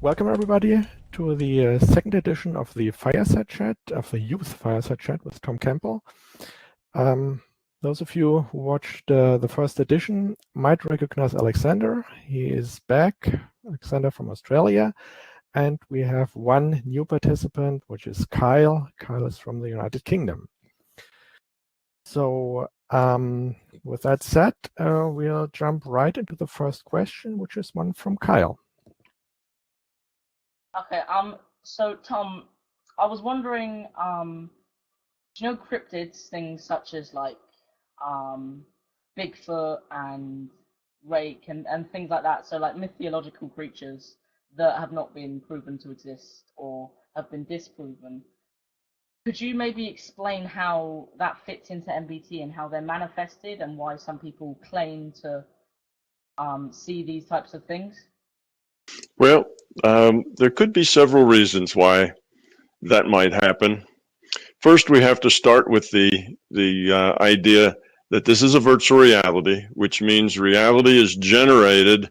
Welcome everybody to the second edition of the Fireside Chat, of the Youth Fireside Chat with Tom Campbell. Those of you who watched the first edition might recognize Alexander. He is back, Alexander from Australia. And we have one new participant, which is Kyle. Kyle is from the United Kingdom. So with that said, we'll jump right into the first question, which is one from Kyle. Okay, so Tom, I was wondering, do you know cryptids, things such as like Bigfoot and Rake and things like that, so like mythological creatures that have not been proven to exist or have been disproven. Could you maybe explain how that fits into MBT and how they're manifested and why some people claim to see these types of things? Well, there could be several reasons why that might happen. First, we have to start with the idea that this is a virtual reality, which means reality is generated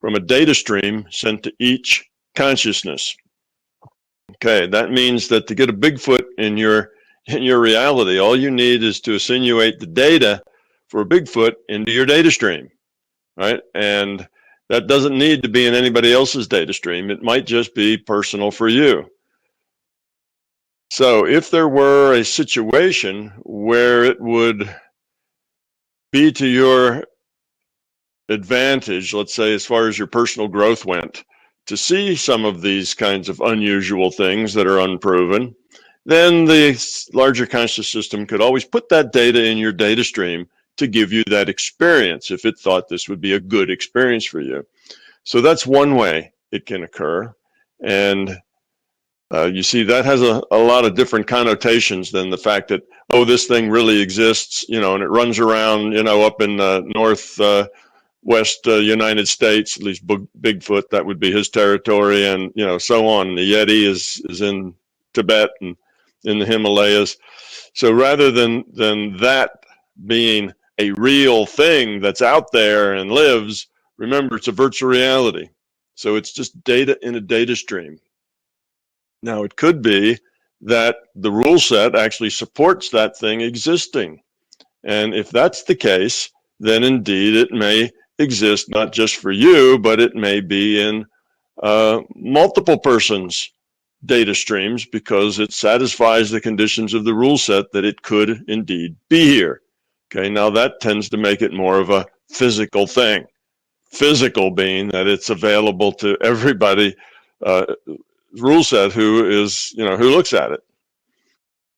from a data stream sent to each consciousness. Okay, that means that to get a Bigfoot in your reality, all you need is to insinuate the data for a Bigfoot into your data stream, right? And that doesn't need to be in anybody else's data stream. It might just be personal for you. So if there were a situation where it would be to your advantage, let's say as far as your personal growth went, to see some of these kinds of unusual things that are unproven, then the larger conscious system could always put that data in your data stream to give you that experience if it thought this would be a good experience for you. So that's one way it can occur. And you see, that has a lot of different connotations than the fact that, oh, this thing really exists, you know, and it runs around, you know, up in the northwest United States, at least Bigfoot, that would be his territory, and, you know, so on. The Yeti is in Tibet and in the Himalayas. So rather than that being a real thing that's out there and lives, remember, it's a virtual reality. So it's just data in a data stream. Now, it could be that the rule set actually supports that thing existing. And if that's the case, then indeed it may exist not just for you, but it may be in multiple persons' data streams because it satisfies the conditions of the rule set that it could indeed be here. Okay, now that tends to make it more of a physical thing. Physical being that it's available to everybody, rule set who is, you know, who looks at it.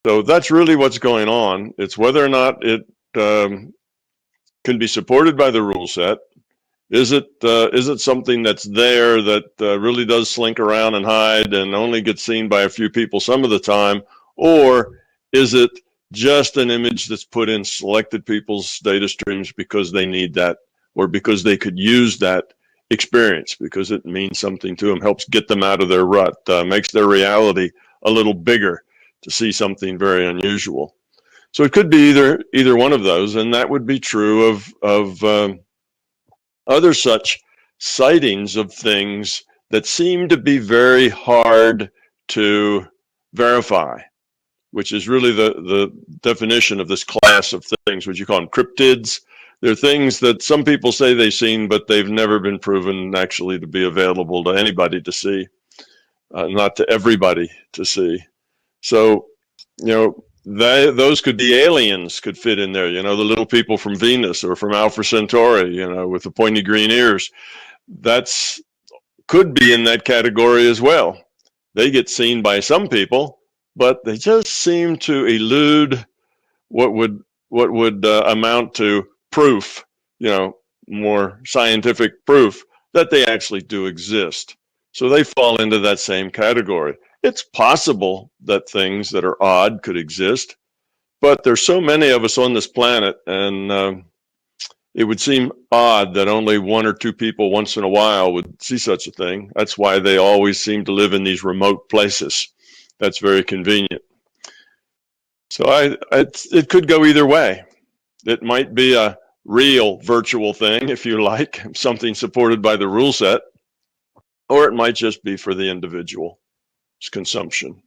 So that's really what's going on. It's whether or not it can be supported by the rule set. Is it something that's there that really does slink around and hide and only gets seen by a few people some of the time, or is it just an image that's put in selected people's data streams because they need that, or because they could use that experience, because it means something to them, helps get them out of their rut, makes their reality a little bigger to see something very unusual. So it could be either one of those, and that would be true of other such sightings of things that seem to be very hard to verify, which is really the definition of this class of things, which you call them cryptids. They're things that some people say they've seen, but they've never been proven actually to be available to anybody to see, not to everybody to see. So, you know, those could be aliens, could fit in there, you know, the little people from Venus or from Alpha Centauri, you know, with the pointy green ears. That's could be in that category as well. They get seen by some people, but they just seem to elude what would amount to proof, you know, more scientific proof that they actually do exist. So they fall into that same category. It's possible that things that are odd could exist, but there's so many of us on this planet, and it would seem odd that only one or two people once in a while would see such a thing. That's why they always seem to live in these remote places. That's very convenient. So it could go either way. It might be a real virtual thing, if you like, something supported by the rule set, or it might just be for the individual's consumption.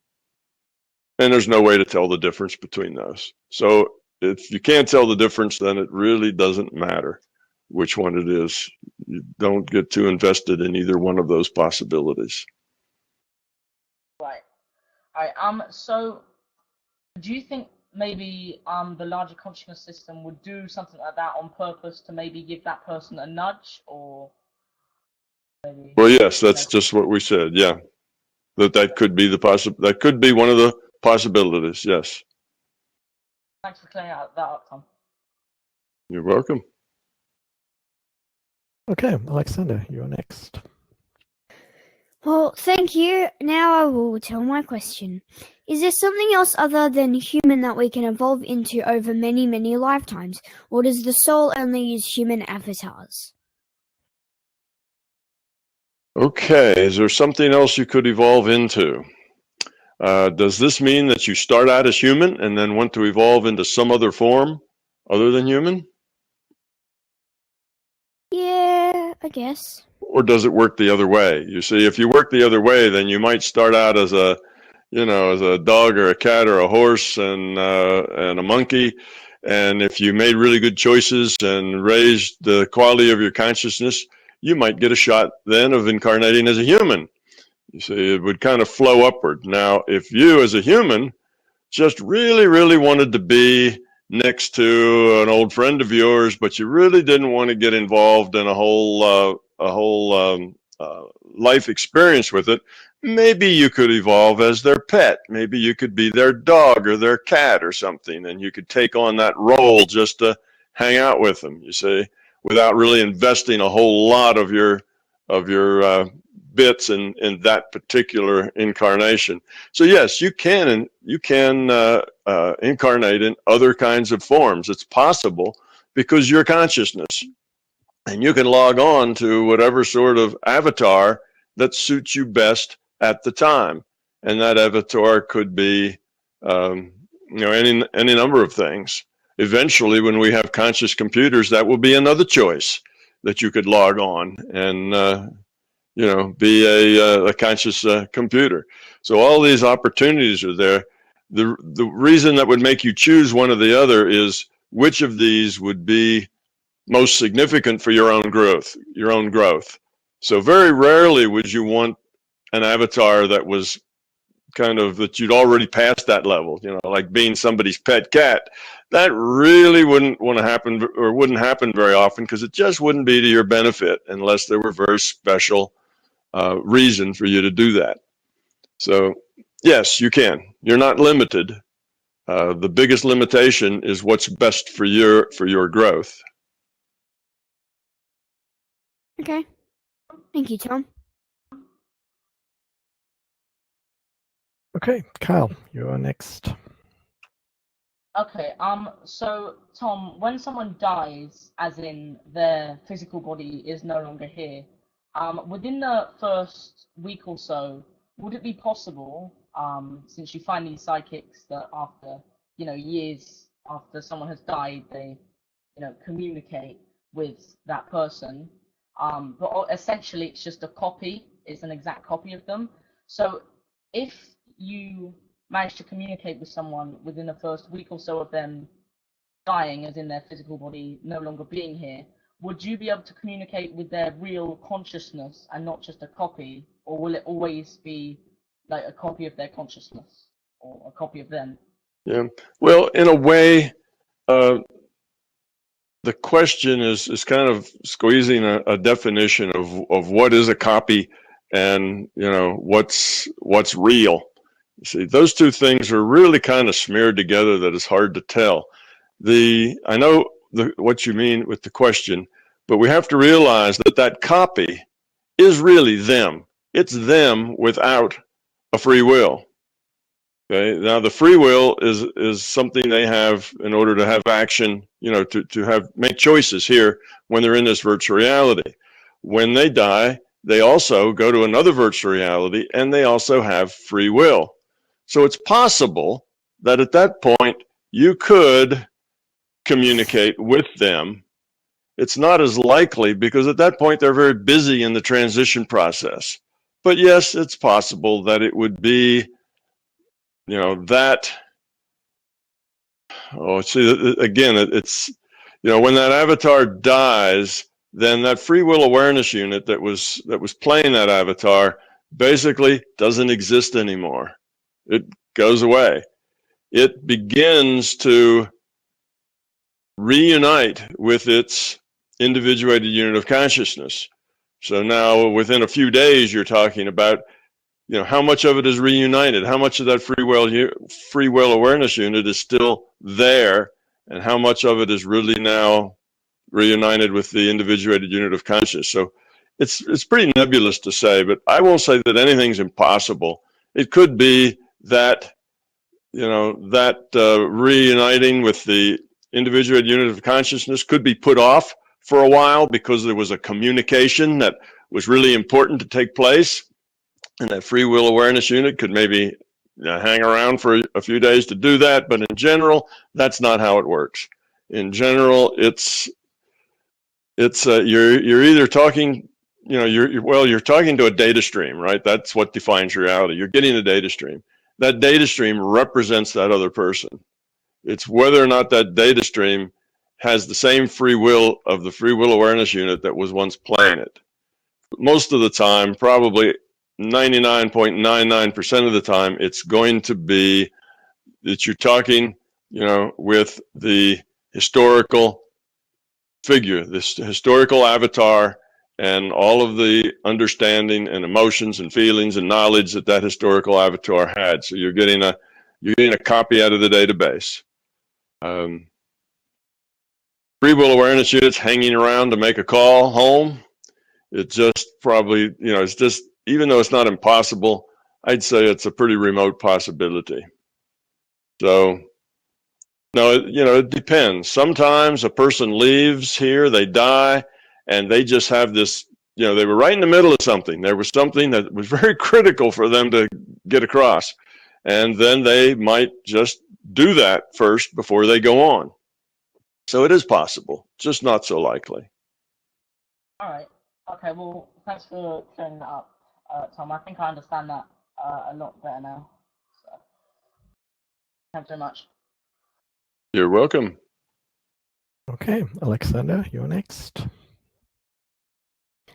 And there's no way to tell the difference between those. So if you can't tell the difference, then it really doesn't matter which one it is. You don't get too invested in either one of those possibilities. Right. All right. So do you think maybe the larger consciousness system would do something like that on purpose to maybe give that person a nudge, or maybe? Well, yes, that's just what we said. Yeah, that could be that could be one of the possibilities. Yes. Thanks for clearing that up, Tom. You're welcome. Okay, Alexander, you're next. Well, thank you. Now I will tell my question. Is there something else other than human that we can evolve into over many, many lifetimes? Or does the soul only use human avatars? Okay, is there something else you could evolve into? Does this mean that you start out as human and then want to evolve into some other form other than human? Yeah, I guess. Or does it work the other way? You see, if you work the other way, then you might start out as a, as a dog or a cat or a horse and a monkey. And if you made really good choices and raised the quality of your consciousness, you might get a shot then of incarnating as a human. You see, it would kind of flow upward. Now, if you as a human just really, really wanted to be next to an old friend of yours, but you really didn't want to get involved in a whole life experience with it, maybe you could evolve as their pet. Maybe you could be their dog or their cat or something, and you could take on that role just to hang out with them, you see, without really investing a whole lot of your bits in that particular incarnation. So yes, you can incarnate in other kinds of forms. It's possible because you're consciousness, and you can log on to whatever sort of avatar that suits you best at the time. And that avatar could be any number of things. Eventually, when we have conscious computers, that will be another choice that you could log on and be a conscious computer. So all these opportunities are there. The reason that would make you choose one or the other is which of these would be most significant for your own growth. So very rarely would you want an avatar that was that you'd already passed that level, like being somebody's pet cat. That really wouldn't happen very often, because it just wouldn't be to your benefit unless there were very special reason for you to do that. So yes, you can. You're not limited. The biggest limitation is what's best for your growth. Okay. Thank you, Tom. Okay, Kyle, you're next. Okay, so Tom, when someone dies, as in their physical body is no longer here, within the first week or so, would it be possible, since you find these psychics that after, years after someone has died, they, communicate with that person, but essentially it's just a copy, it's an exact copy of them. So if you manage to communicate with someone within the first week or so of them dying, as in their physical body no longer being here, would you be able to communicate with their real consciousness and not just a copy, or will it always be like a copy of their consciousness or a copy of them? Yeah, well, in a way, the question is kind of squeezing a definition of what is a copy and what's real. You see, those two things are really kind of smeared together that it's hard to tell. I know what you mean with the question, but we have to realize that copy is really them. It's them without a free will. Okay. Now the free will is something they have in order to have action, to make choices here when they're in this virtual reality. When they die, they also go to another virtual reality and they also have free will. So it's possible that at that point you could communicate with them. It's not as likely because at that point they're very busy in the transition process. But yes, it's possible that it would be, that, see, again, it's, when that avatar dies, then that free will awareness unit that was playing that avatar basically doesn't exist anymore. It goes away. It begins to reunite with its individuated unit of consciousness. So now within a few days, you're talking about, how much of it is reunited, how much of that free will awareness unit is still there, and how much of it is really now reunited with the individuated unit of consciousness. So it's pretty nebulous to say, but I won't say that anything's impossible. It could be that, reuniting with the individuated unit of consciousness could be put off for a while because there was a communication that was really important to take place. And that free will awareness unit could maybe hang around for a few days to do that. But in general, that's not how it works. In general, it's you're either talking, you're talking to a data stream, right? That's what defines reality. You're getting a data stream. That data stream represents that other person. It's whether or not that data stream has the same free will of the free will awareness unit that was once playing it. Most of the time, probably 99.99% of the time, it's going to be that you're talking, with the historical figure, this historical avatar, and all of the understanding and emotions and feelings and knowledge that historical avatar had. So you're getting a copy out of the database. Free will awareness units hanging around to make a call home. It just probably, it's just, even though it's not impossible, I'd say it's a pretty remote possibility. So, no, it depends. Sometimes a person leaves here, they die, and they just have this, they were right in the middle of something. There was something that was very critical for them to get across. And then they might just do that first before they go on. So it is possible, just not so likely. All right. Okay, well, thanks for clearing that up, Tom. I think I understand that a lot better now. So, thanks very much. You're welcome. Okay, Alexander, you're next.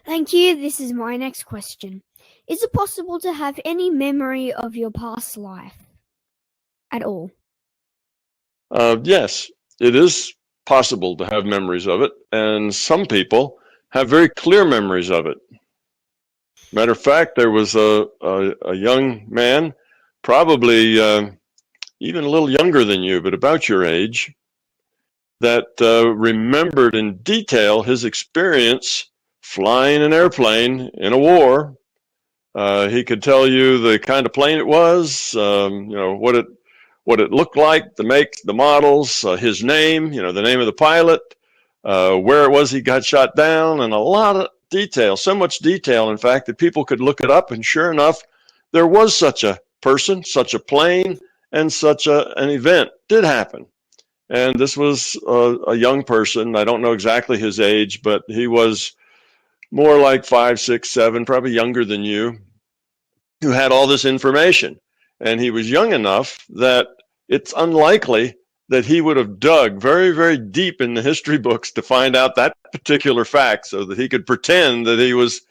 Thank you. This is my next question. Is it possible to have any memory of your past life at all? Yes, it is possible to have memories of it, and some people have very clear memories of it. Matter of fact, there was a young man, probably even a little younger than you, but about your age, that remembered in detail his experience flying an airplane in a war. He could tell you the kind of plane it was, what it looked like, the make, the models, his name, the name of the pilot, where it was he got shot down, and a lot of detail, so much detail, in fact, that people could look it up, and sure enough, there was such a person, such a plane, and such an event did happen. And this was a young person. I don't know exactly his age, but he was more like 5, 6, 7, probably younger than you, who had all this information. And he was young enough that it's unlikely that he would have dug very, very deep in the history books to find out that particular fact so that he could pretend that he was,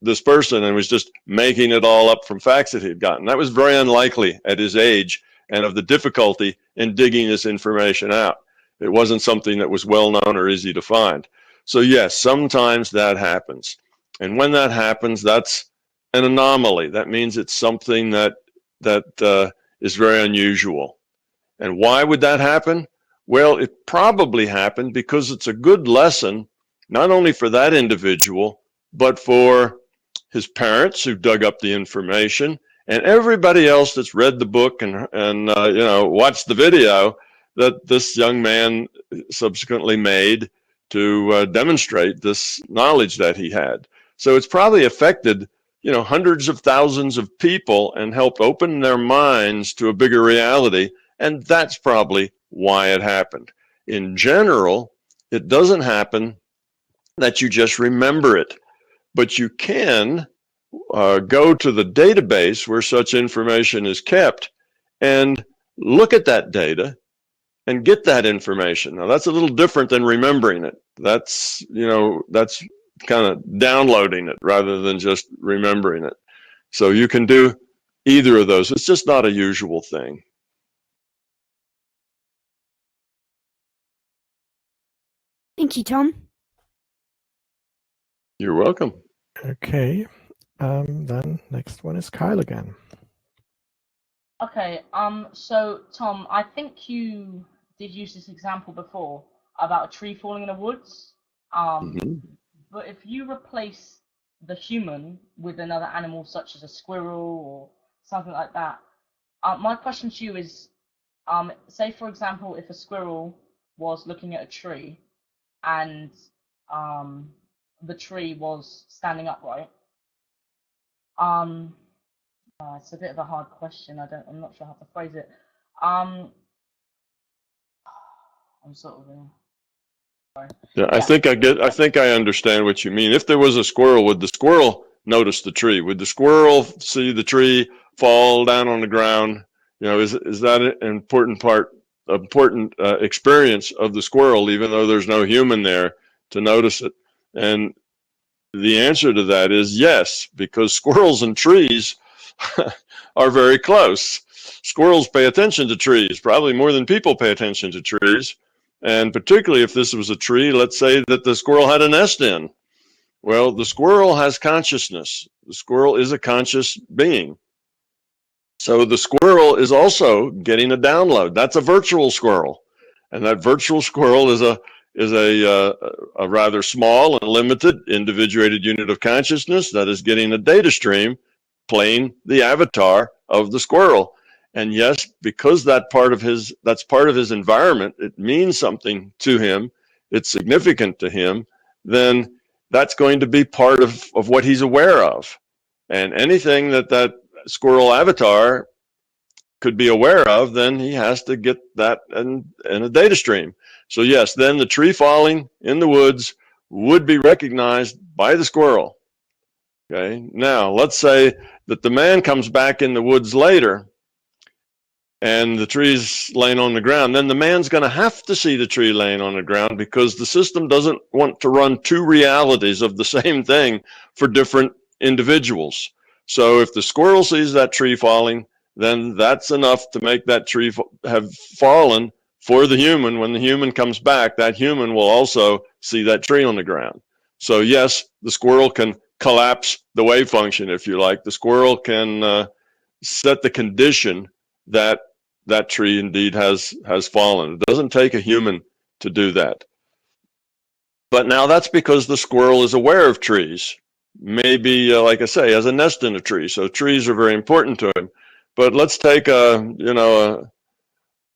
this person and was just making it all up from facts that he had gotten. That was very unlikely at his age and of the difficulty in digging this information out. It wasn't something that was well known or easy to find. So yes, sometimes that happens. And when that happens, that's an anomaly. That means it's something that is very unusual. And why would that happen? Well, it probably happened because it's a good lesson, not only for that individual, but for his parents who dug up the information and everybody else that's read the book and watched the video that this young man subsequently made to demonstrate this knowledge that he had. So it's probably affected hundreds of thousands of people and helped open their minds to a bigger reality. And that's probably why it happened. In general, it doesn't happen that you just remember it. but you can go to the database where such information is kept and look at that data and get that information. Now that's a little different than remembering it. That's, that's kind of downloading it rather than just remembering it. So you can do either of those. It's just not a usual thing. Thank you, Tom. You're welcome. Okay. Then next one is Kyle again. Okay, so Tom, I think you did use this example before about a tree falling in the woods. But if you replace the human with another animal such as a squirrel or something like that, my question to you is, say for example, if a squirrel was looking at a tree and the tree was standing upright, it's a bit of a hard question. I'm not sure how to phrase it. I'm sort of. Sorry. Yeah, I think I understand what you mean. If there was a squirrel, would the squirrel notice the tree? Would the squirrel see the tree fall down on the ground? Is that an important experience of the squirrel, even though there's no human there to notice it? And the answer to that is yes, because squirrels and trees are very close. Squirrels pay attention to trees, probably more than people pay attention to trees. And particularly if this was a tree, let's say that the squirrel had a nest in. Well, the squirrel has consciousness. The squirrel is a conscious being. So the squirrel is also getting a download. That's a virtual squirrel. And that virtual squirrel is a rather small and limited individuated unit of consciousness that is getting a data stream playing the avatar of the squirrel. And yes, because that's part of his environment, it means something to him, it's significant to him, then that's going to be part of what he's aware of. And anything that squirrel avatar could be aware of, then he has to get that in a data stream. So yes, then the tree falling in the woods would be recognized by the squirrel. Okay, now let's say that the man comes back in the woods later and the tree's laying on the ground. Then the man's going to have to see the tree laying on the ground because the system doesn't want to run two realities of the same thing for different individuals. So if the squirrel sees that tree falling, then that's enough to make that tree have fallen for the human. When the human comes back, that human will also see that tree on the ground. So yes, the squirrel can collapse the wave function, if you like. The squirrel can set the condition that that tree indeed has fallen. It doesn't take a human to do that. But now that's because the squirrel is aware of trees. Maybe, like I say, has a nest in a tree. So trees are very important to him. But let's take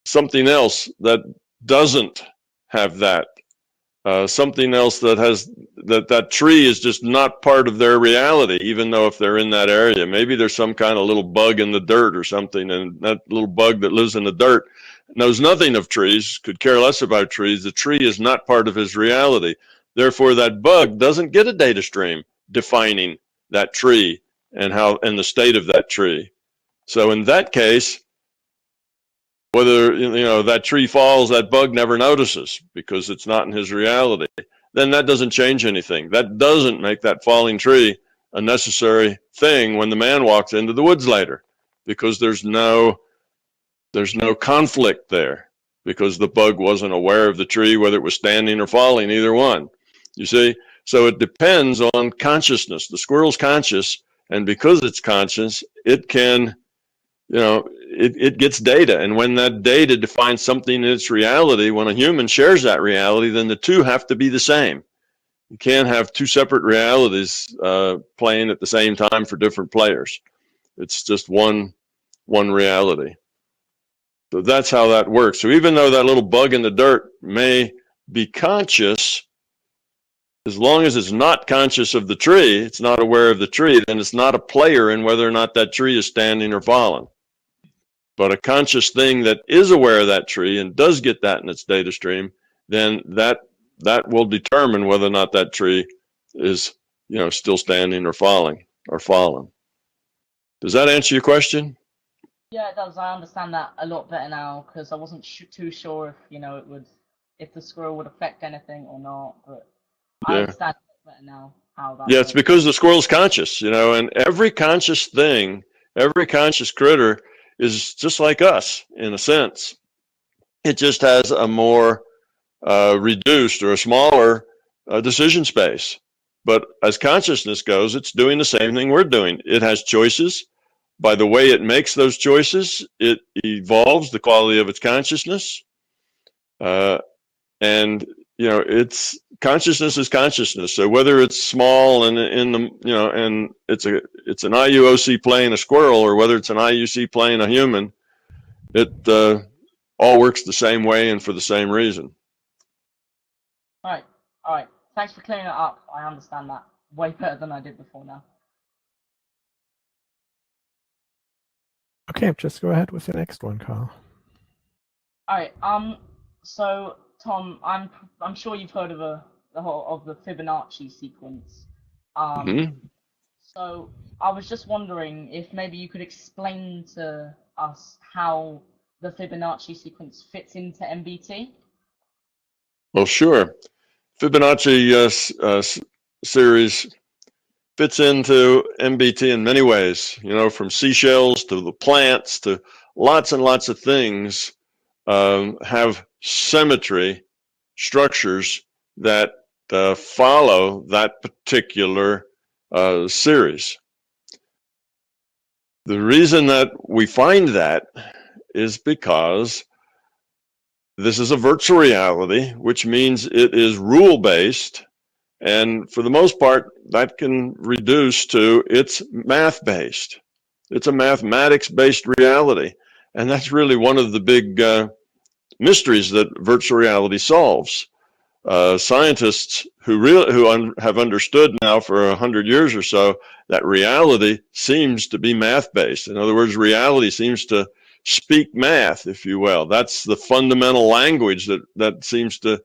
something else that doesn't have that. Something else that has that tree is just not part of their reality, even though if they're in that area. Maybe there's some kind of little bug in the dirt or something, and that little bug that lives in the dirt knows nothing of trees, could care less about trees. The tree is not part of his reality. Therefore, that bug doesn't get a data stream defining that tree and the state of that tree. So in that case, whether that tree falls, that bug never notices because it's not in his reality. Then that doesn't change anything. That doesn't make that falling tree a necessary thing when the man walks into the woods later, because there's no conflict there, because the bug wasn't aware of the tree, whether it was standing or falling, either one. You see? So it depends on consciousness. The squirrel's conscious, and because it's conscious, it can it gets data, and when that data defines something in its reality, when a human shares that reality, then the two have to be the same. You can't have two separate realities playing at the same time for different players. It's just one reality. So that's how that works. So even though that little bug in the dirt may be conscious, as long as it's not conscious of the tree, it's not aware of the tree, then it's not a player in whether or not that tree is standing or fallen. But a conscious thing that is aware of that tree and does get that in its data stream, then that will determine whether or not that tree is still standing or falling or fallen. Does that answer your question? Yeah, it does. I understand that a lot better now because I wasn't too sure if if the squirrel would affect anything or not. But I Yeah. understand better now how that Yeah, works. it's because the squirrel's conscious, and every conscious thing, every conscious critter is just like us in a sense. It just has a more reduced or a smaller decision space. But as consciousness goes, it's doing the same thing we're doing. It has choices. By the way it makes those choices, it evolves the quality of its consciousness. And it's consciousness is consciousness. So whether it's small and and it's an IUOC playing a squirrel, or whether it's an IUC playing a human, it all works the same way and for the same reason. All right. Thanks for clearing it up. I understand that way better than I did before now. Okay, just go ahead with the next one, Carl. All right. So Tom, I'm sure you've heard of the Fibonacci sequence. So I was just wondering if maybe you could explain to us how the Fibonacci sequence fits into MBT. Well, sure. Fibonacci series fits into MBT in many ways, from seashells to the plants to lots and lots of things have symmetry structures that follow that particular series. The reason that we find that is because this is a virtual reality, which means it is rule-based, and for the most part, that can reduce to it's math-based. It's a mathematics-based reality, and that's really one of the big mysteries that virtual reality solves. Scientists who have understood now for 100 years or so that reality seems to be math-based. In other words, reality seems to speak math, if you will. That's the fundamental language that seems to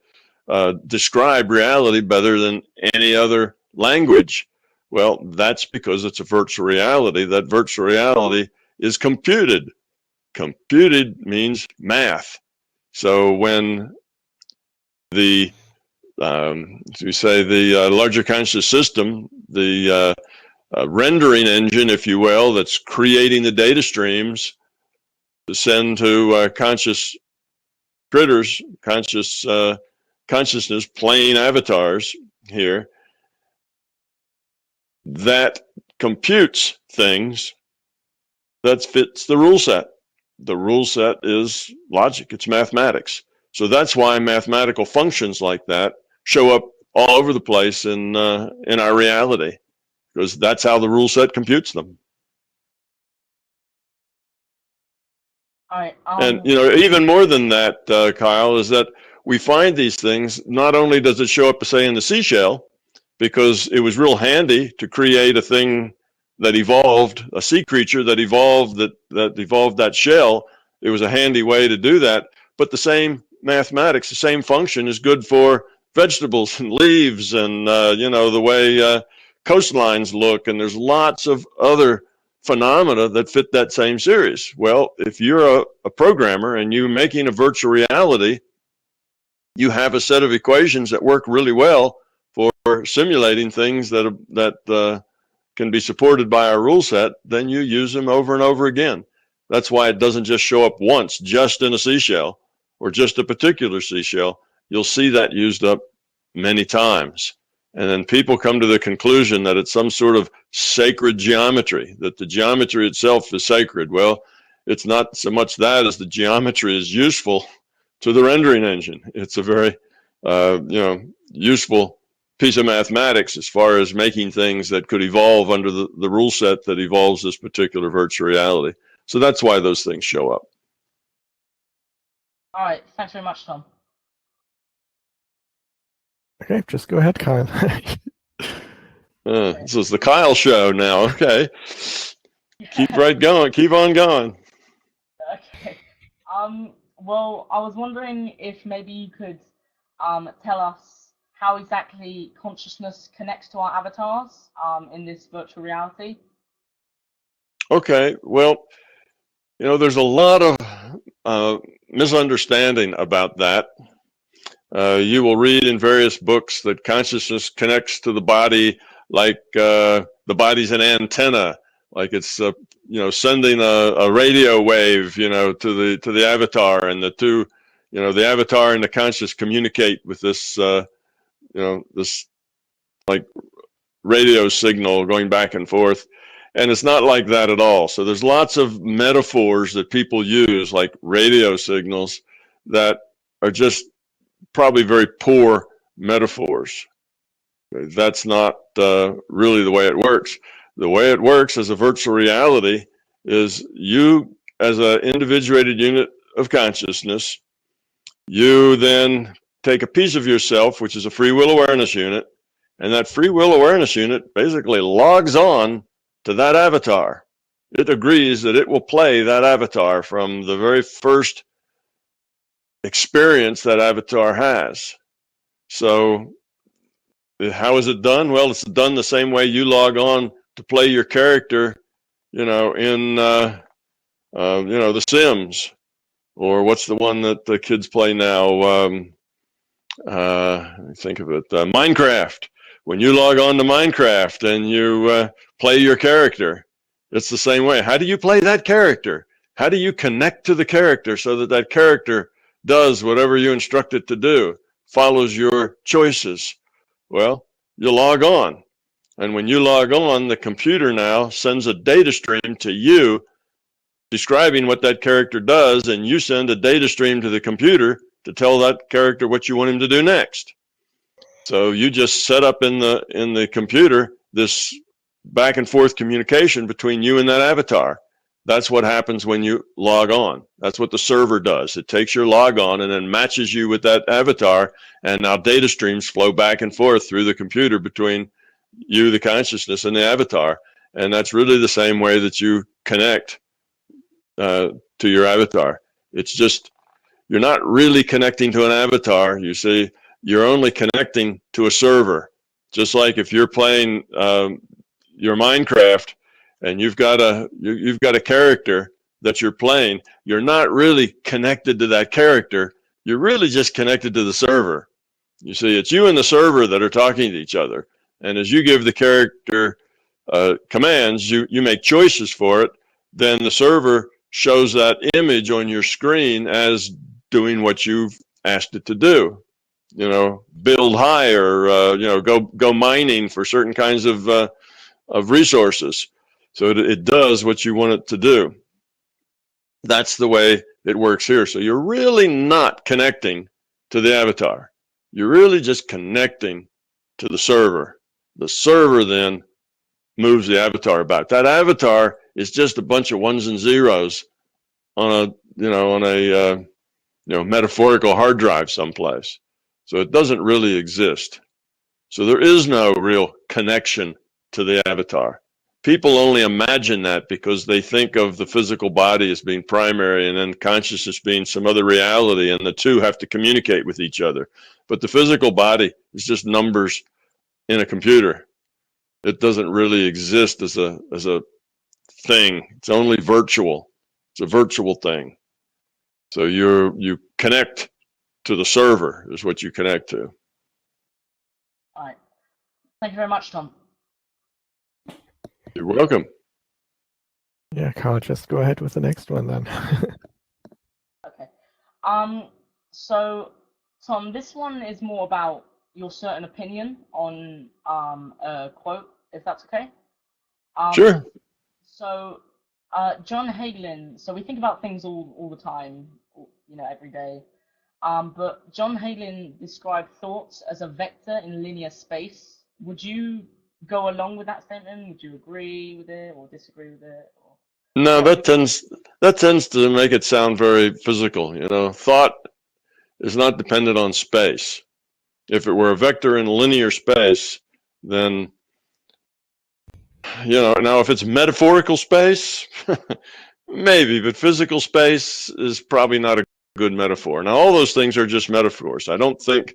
describe reality better than any other language. Well, that's because it's a virtual reality. That virtual reality is computed. Computed means math. So when the larger conscious system, the rendering engine, if you will, that's creating the data streams to send to conscious critters, consciousness playing avatars here, that computes things that fits the rule set. The rule set is logic, it's mathematics. So that's why mathematical functions like that show up all over the place in our reality, because that's how the rule set computes them. All right. And even more than that, Kyle, is that we find these things. Not only does it show up, say, in the seashell, because it was real handy to create a thing that evolved, a sea creature that evolved that shell. It was a handy way to do that. But the same mathematics, the same function is good for vegetables and leaves and the way coastlines look, and there's lots of other phenomena that fit that same series. Well, if you're a programmer and you're making a virtual reality, you have a set of equations that work really well for simulating things that can be supported by our rule set. Then you use them over and over again. That's why it doesn't just show up once, just in a seashell or just a particular seashell. You'll see that used up many times. And then people come to the conclusion that it's some sort of sacred geometry, that the geometry itself is sacred. Well, it's not so much that as the geometry is useful to the rendering engine. It's a very useful piece of mathematics as far as making things that could evolve under the rule set that evolves this particular virtual reality. So that's why those things show up. All right. Thanks very much, Tom. Okay, just go ahead, Kyle. This is the Kyle show now. Okay. Keep right going. Keep on going. Okay. Well, I was wondering if maybe you could tell us how exactly consciousness connects to our avatars in this virtual reality? Okay, well, there's a lot of misunderstanding about that. You will read in various books that consciousness connects to the body like the body's an antenna, like it's sending a radio wave to the avatar, and the two, the avatar and the conscious communicate with this this like radio signal going back and forth. And it's not like that at all. So there's lots of metaphors that people use, like radio signals, that are just probably very poor metaphors. That's not really the way it works. The way it works as a virtual reality is you, as an individuated unit of consciousness, you then take a piece of yourself, which is a free will awareness unit, and that free will awareness unit basically logs on to that avatar. It agrees that it will play that avatar from the very first experience that avatar has. So how is it done? Well, it's done the same way you log on to play your character, in The Sims, or what's the one that the kids play now? Think of it, Minecraft. When you log on to Minecraft and you play your character, it's the same way. How do you play that character? How do you connect to the character so that that character does whatever you instruct it to do, follows your choices? Well, you log on. And when you log on, the computer now sends a data stream to you describing what that character does, and you send a data stream to the computer to tell that character what you want him to do next. So you just set up in the computer this back and forth communication between you and that avatar. That's what happens when you log on. That's what the server does. It takes your log on and then matches you with that avatar, and now data streams flow back and forth through the computer between you, the consciousness, and the avatar. And that's really the same way that you connect to your avatar. It's just, you're not really connecting to an avatar. You see, you're only connecting to a server. Just like if you're playing your Minecraft and you've got a character that you're playing, you're not really connected to that character. You're really just connected to the server. You see, it's you and the server that are talking to each other. And as you give the character commands, you make choices for it, then the server shows that image on your screen as doing what you've asked it to do. Build higher, go mining for certain kinds of resources. So it does what you want it to do. That's the way it works here. So you're really not connecting to the avatar. You're really just connecting to the server. The server then moves the avatar about. That avatar is just a bunch of ones and zeros on a metaphorical hard drive someplace. So it doesn't really exist. So there is no real connection to the avatar. People only imagine that because they think of the physical body as being primary and then consciousness being some other reality, and the two have to communicate with each other. But the physical body is just numbers in a computer. It doesn't really exist as a thing. It's only virtual. It's a virtual thing. So you connect to the server is what you connect to. All right. Thank you very much, Tom. You're welcome. Yeah, Carl, just go ahead with the next one then. Okay. So, Tom, this one is more about your certain opinion on a quote, if that's okay. Sure. So, John Hagelin. So we think about things all the time, every day. But John Hagelin described thoughts as a vector in linear space. Would you go along with that statement? Would you agree with it or disagree with it? No, that tends to make it sound very physical. Thought is not dependent on space. If it were a vector in linear space, then now if it's metaphorical space, maybe, but physical space is probably not a good metaphor. Now, all those things are just metaphors. I don't think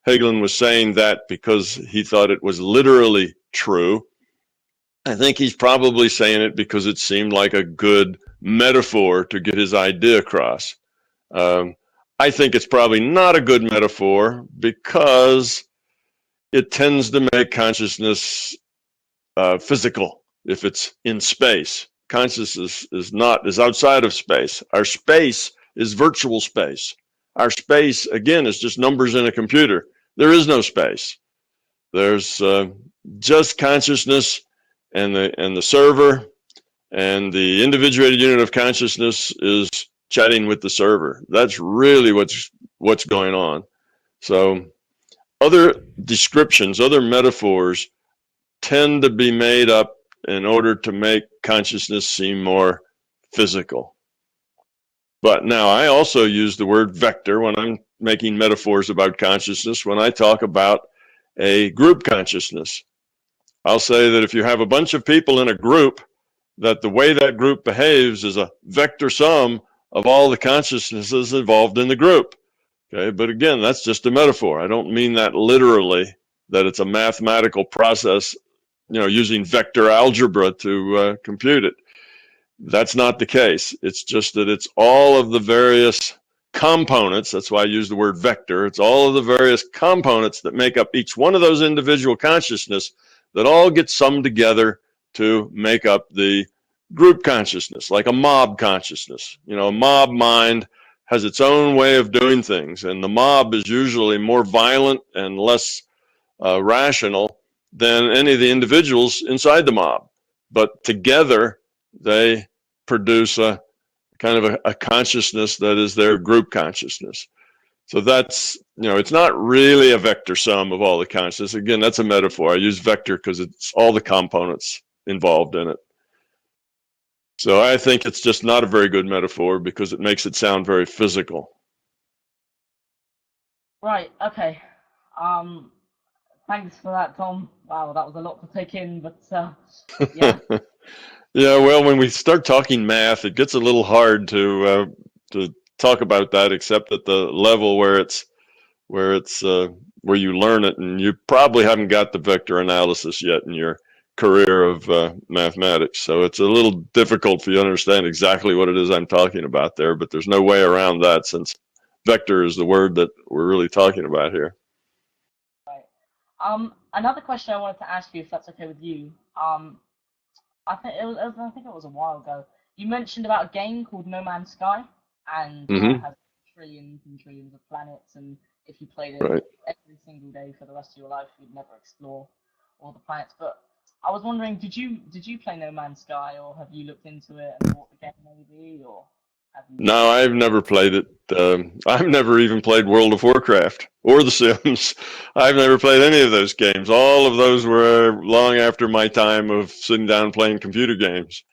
Hagelin was saying that because he thought it was literally true. I think he's probably saying it because it seemed like a good metaphor to get his idea across. I think it's probably not a good metaphor because it tends to make consciousness physical if it's in space. Consciousness is outside of space. Our space is virtual space. Our space, again, is just numbers in a computer. There is no space. There's just consciousness and the server, and the individuated unit of consciousness is chatting with the server. That's really what's going on. So other descriptions, other metaphors tend to be made up in order to make consciousness seem more physical. But now I also use the word vector when I'm making metaphors about consciousness. When I talk about a group consciousness, I'll say that if you have a bunch of people in a group, that the way that group behaves is a vector sum of all the consciousnesses involved in the group. Okay, but again, that's just a metaphor. I don't mean that literally, that it's a mathematical process, using vector algebra to compute it. That's not the case. It's just that it's all of the various components. That's why I use the word vector. It's all of the various components that make up each one of those individual consciousness that all get summed together to make up the group consciousness, like a mob consciousness. A mob mind has its own way of doing things, and the mob is usually more violent and less rational than any of the individuals inside the mob. But together, they produce a kind of a consciousness that is their group consciousness. So that's, it's not really a vector sum of all the consciousness. Again, that's a metaphor. I use vector because it's all the components involved in it. So I think it's just not a very good metaphor because it makes it sound very physical. Right, okay. Thanks for that, Tom. Wow, that was a lot to take in, but yeah. Yeah, well, when we start talking math, it gets a little hard to talk about that, except at the level where you learn it, and you probably haven't got the vector analysis yet in your career of mathematics. So it's a little difficult for you to understand exactly what it is I'm talking about there, but there's no way around that since vector is the word that we're really talking about here. Right. Another question I wanted to ask you, if that's okay with you. I think it was a while ago. You mentioned about a game called No Man's Sky, and it has trillions and trillions of planets, and if you played it every single day for the rest of your life, you'd never explore all the planets. But I was wondering, did you play No Man's Sky, or have you looked into it and bought the game maybe, or have you? No, I've never played it. I've never even played World of Warcraft or The Sims. I've never played any of those games. All of those were long after my time of sitting down playing computer games.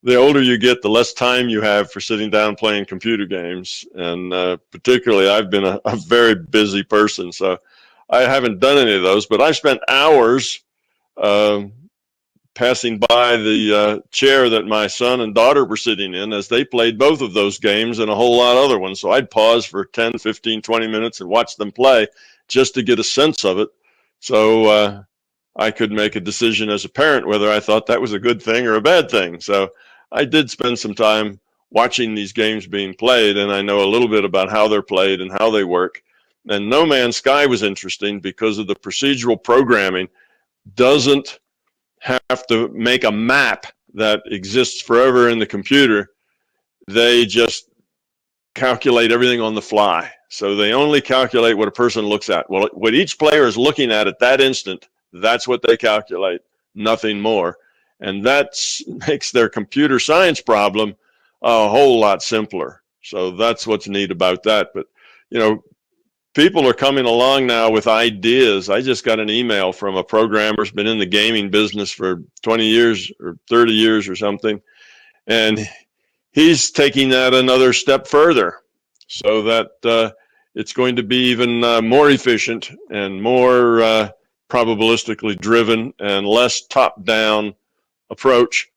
The older you get, the less time you have for sitting down playing computer games. And particularly, I've been a very busy person, so I haven't done any of those. But I've spent hours passing by the chair that my son and daughter were sitting in as they played both of those games and a whole lot of other ones. So I'd pause for 10, 15, 20 minutes and watch them play just to get a sense of it. So I could make a decision as a parent whether I thought that was a good thing or a bad thing. So I did spend some time watching these games being played, and I know a little bit about how they're played and how they work. And No Man's Sky was interesting because of the procedural programming doesn't have to make a map that exists forever in the computer. They just calculate everything on the fly. So they only calculate what a person looks at. Well, what each player is looking at that instant, that's what they calculate, nothing more. And that makes their computer science problem a whole lot simpler. So that's what's neat about that. But, people are coming along now with ideas. I just got an email from a programmer who's been in the gaming business for 20 years or 30 years or something. And he's taking that another step further so that it's going to be even more efficient and more probabilistically driven and less top-down approach.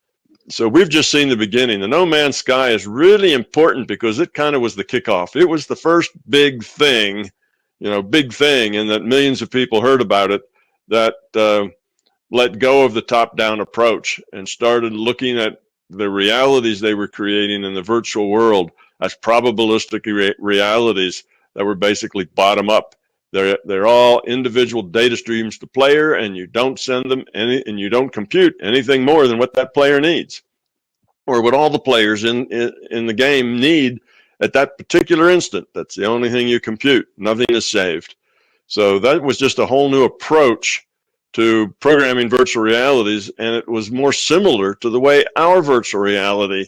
So we've just seen the beginning. The No Man's Sky is really important because it kind of was the kickoff. It was the first big thing, big thing, and that millions of people heard about it, that let go of the top-down approach and started looking at the realities they were creating in the virtual world as probabilistic realities that were basically bottom-up. They're all individual data streams to player, and you don't send them and you don't compute anything more than what that player needs, or what all the players in the game need at that particular instant. That's the only thing you compute. Nothing is saved. So that was just a whole new approach to programming virtual realities, and it was more similar to the way our virtual reality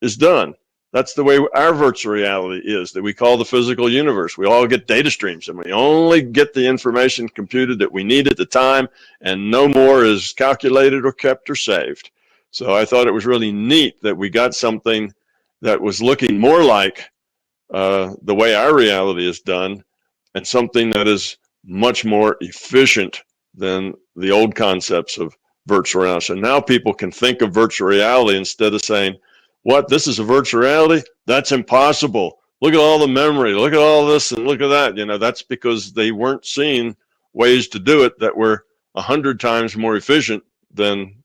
is done. That's the way our virtual reality is, that we call the physical universe. We all get data streams, and we only get the information computed that we need at the time, and no more is calculated or kept or saved. So I thought it was really neat that we got something that was looking more like the way our reality is done, and something that is much more efficient than the old concepts of virtual reality. So now people can think of virtual reality instead of saying, what, this is a virtual reality? That's impossible. Look at all the memory. Look at all this and look at that. That's because they weren't seeing ways to do it that were 100 times more efficient than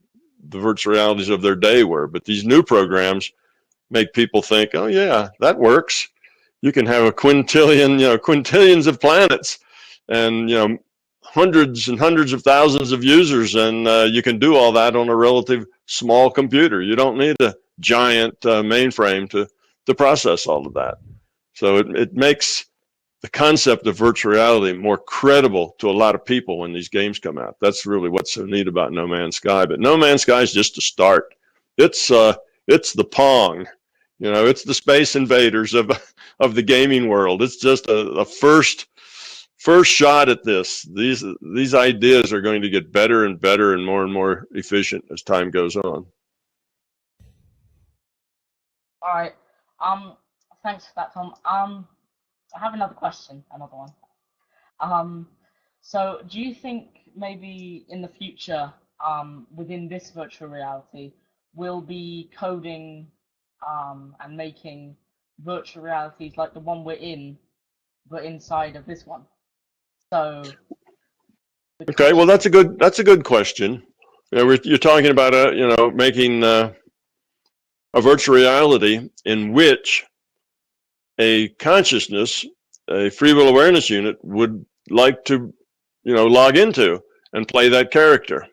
the virtual realities of their day were. But these new programs make people think, oh yeah, that works. You can have a quintillions of planets, and hundreds and hundreds of thousands of users, and you can do all that on a relative small computer. You don't need a giant mainframe to process all of that. So it makes the concept of virtual reality more credible to a lot of people when these games come out. That's really what's so neat about No Man's Sky. But No Man's Sky is just a start. It's the Pong. It's the Space Invaders of the gaming world. It's just a first shot at this. These ideas are going to get better and better and more efficient as time goes on. All right. Thanks for that, Tom. I have another one. So do you think maybe in the future, within this virtual reality, we'll be coding and making virtual realities like the one we're in, but inside of this one? So. Okay, well that's a good question. You're talking about making a virtual reality in which a consciousness, a free will awareness unit, would like to log into and play that character.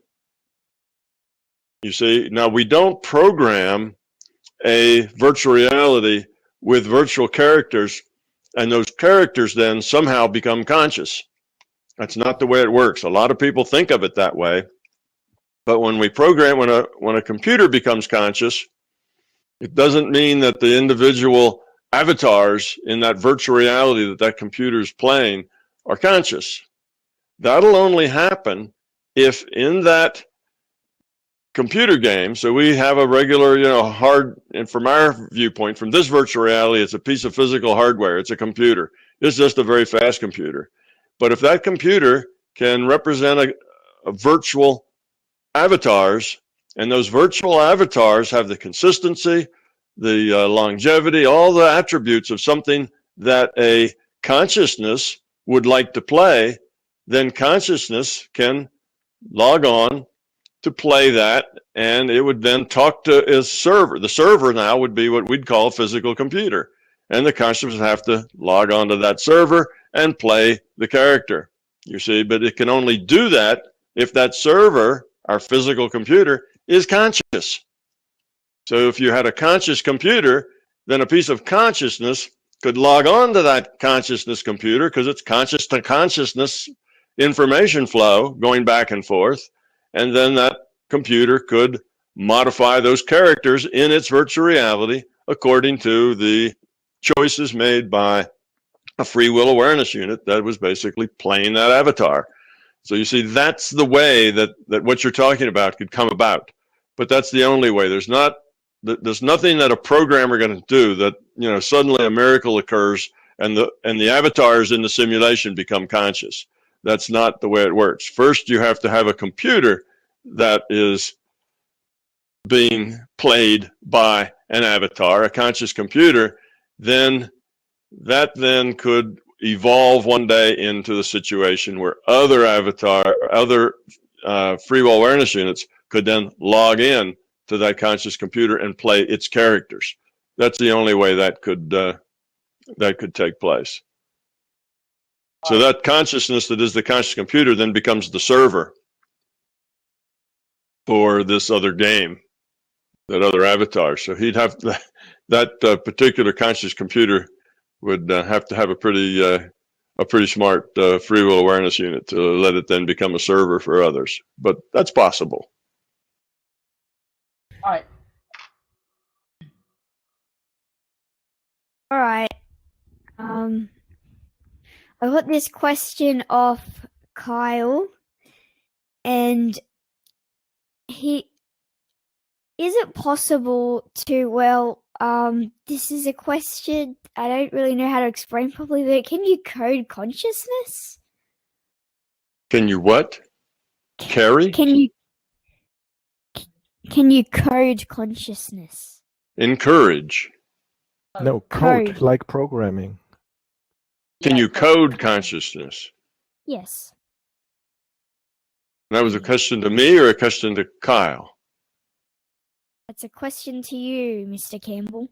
You see, now we don't program a virtual reality with virtual characters, and those characters then somehow become conscious. That's not the way it works. A lot of people think of it that way, but when we program, when a computer becomes conscious, it doesn't mean that the individual avatars in that virtual reality that computer is playing are conscious. That'll only happen if in that computer game, so we have a regular, hard, and from our viewpoint, from this virtual reality, it's a piece of physical hardware. It's a computer. It's just a very fast computer. But if that computer can represent a virtual avatars, and those virtual avatars have the consistency, the longevity, all the attributes of something that a consciousness would like to play, then consciousness can log on to play that, and it would then talk to its server. The server now would be what we'd call a physical computer, and the consciousness would have to log on to that server and play the character, you see. But it can only do that if that server, our physical computer, is conscious. So if you had a conscious computer, then a piece of consciousness could log on to that consciousness computer, because it's conscious to consciousness information flow going back and forth, and then that computer could modify those characters in its virtual reality according to the choices made by a free will awareness unit that was basically playing that avatar. So you see, that's the way that what you're talking about could come about. But that's the only way. There's nothing that a programmer going to do that suddenly a miracle occurs and the avatars in the simulation become conscious. That's not the way it works. First, you have to have a computer that is being played by an avatar, a conscious computer. Then that could, evolve one day into the situation where other free will awareness units could then log in to that conscious computer and play its characters. That's the only way that could take place. So that consciousness that is the conscious computer then becomes the server for this other game, that other avatar. So he'd have that particular conscious computer would have to have a pretty smart free will awareness unit to let it then become a server for others. But that's possible. All right. All right. I got this question off Kyle, and is it possible to, this is a question I don't really know how to explain properly, but can you code consciousness? Can you what? Carry? Can you code consciousness? Encourage. No, code, like programming. Can you code consciousness? Yes. That was a question to me or a question to Kyle? That's a question to you, Mr. Campbell.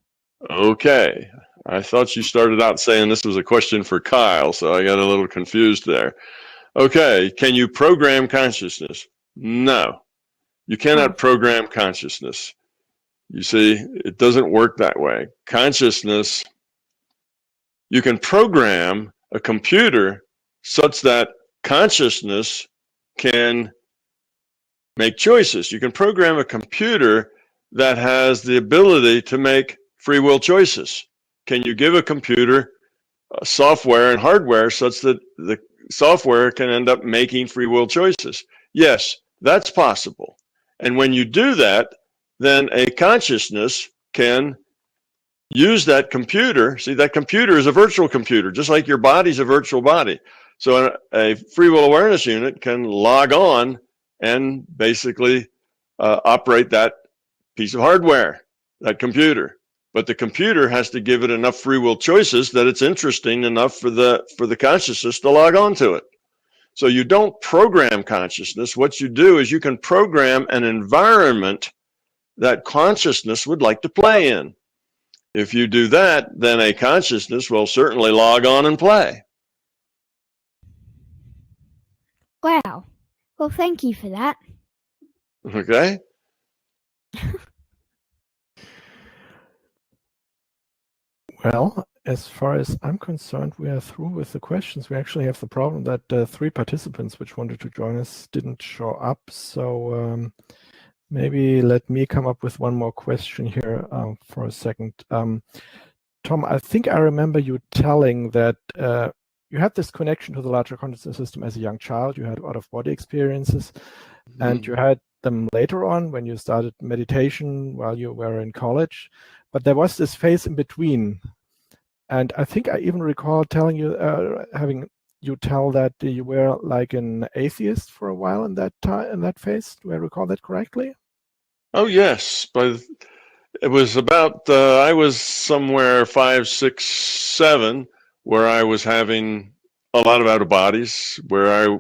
Okay. I thought you started out saying this was a question for Kyle, so I got a little confused there. Okay. Can you program consciousness? No. You cannot program consciousness. You see, it doesn't work that way. Consciousness, you can program a computer such that consciousness can make choices. You can program a computer that has the ability to make free will choices. Can you give a computer software and hardware such that the software can end up making free will choices? Yes, that's possible. And when you do that, then a consciousness can use that computer. See, that computer is a virtual computer, just like your body's a virtual body. So a free will awareness unit can log on and basically operate that piece of hardware, that computer. But the computer has to give it enough free will choices that it's interesting enough for the consciousness to log on to it. So you don't program consciousness. What you do is you can program an environment that consciousness would like to play in. If you do that, then a consciousness will certainly log on and play. Wow. Well, thank you for that. Okay. Well, as far as I'm concerned, we are through with the questions. We actually have the problem that 3 participants which wanted to join us didn't show up. So maybe let me come up with one more question here for a second. Tom, I think I remember you telling that you had this connection to the larger consciousness system as a young child. You had out-of-body experiences, and you had them later on when you started meditation while you were in college. But there was this phase in between. And I think I even recall telling you, having you tell that you were like an atheist for a while in that time, in that phase. Do I recall that correctly? Oh, yes. But it was about, I was somewhere 5, 6, 7, where I was having a lot of out-of-bodies, where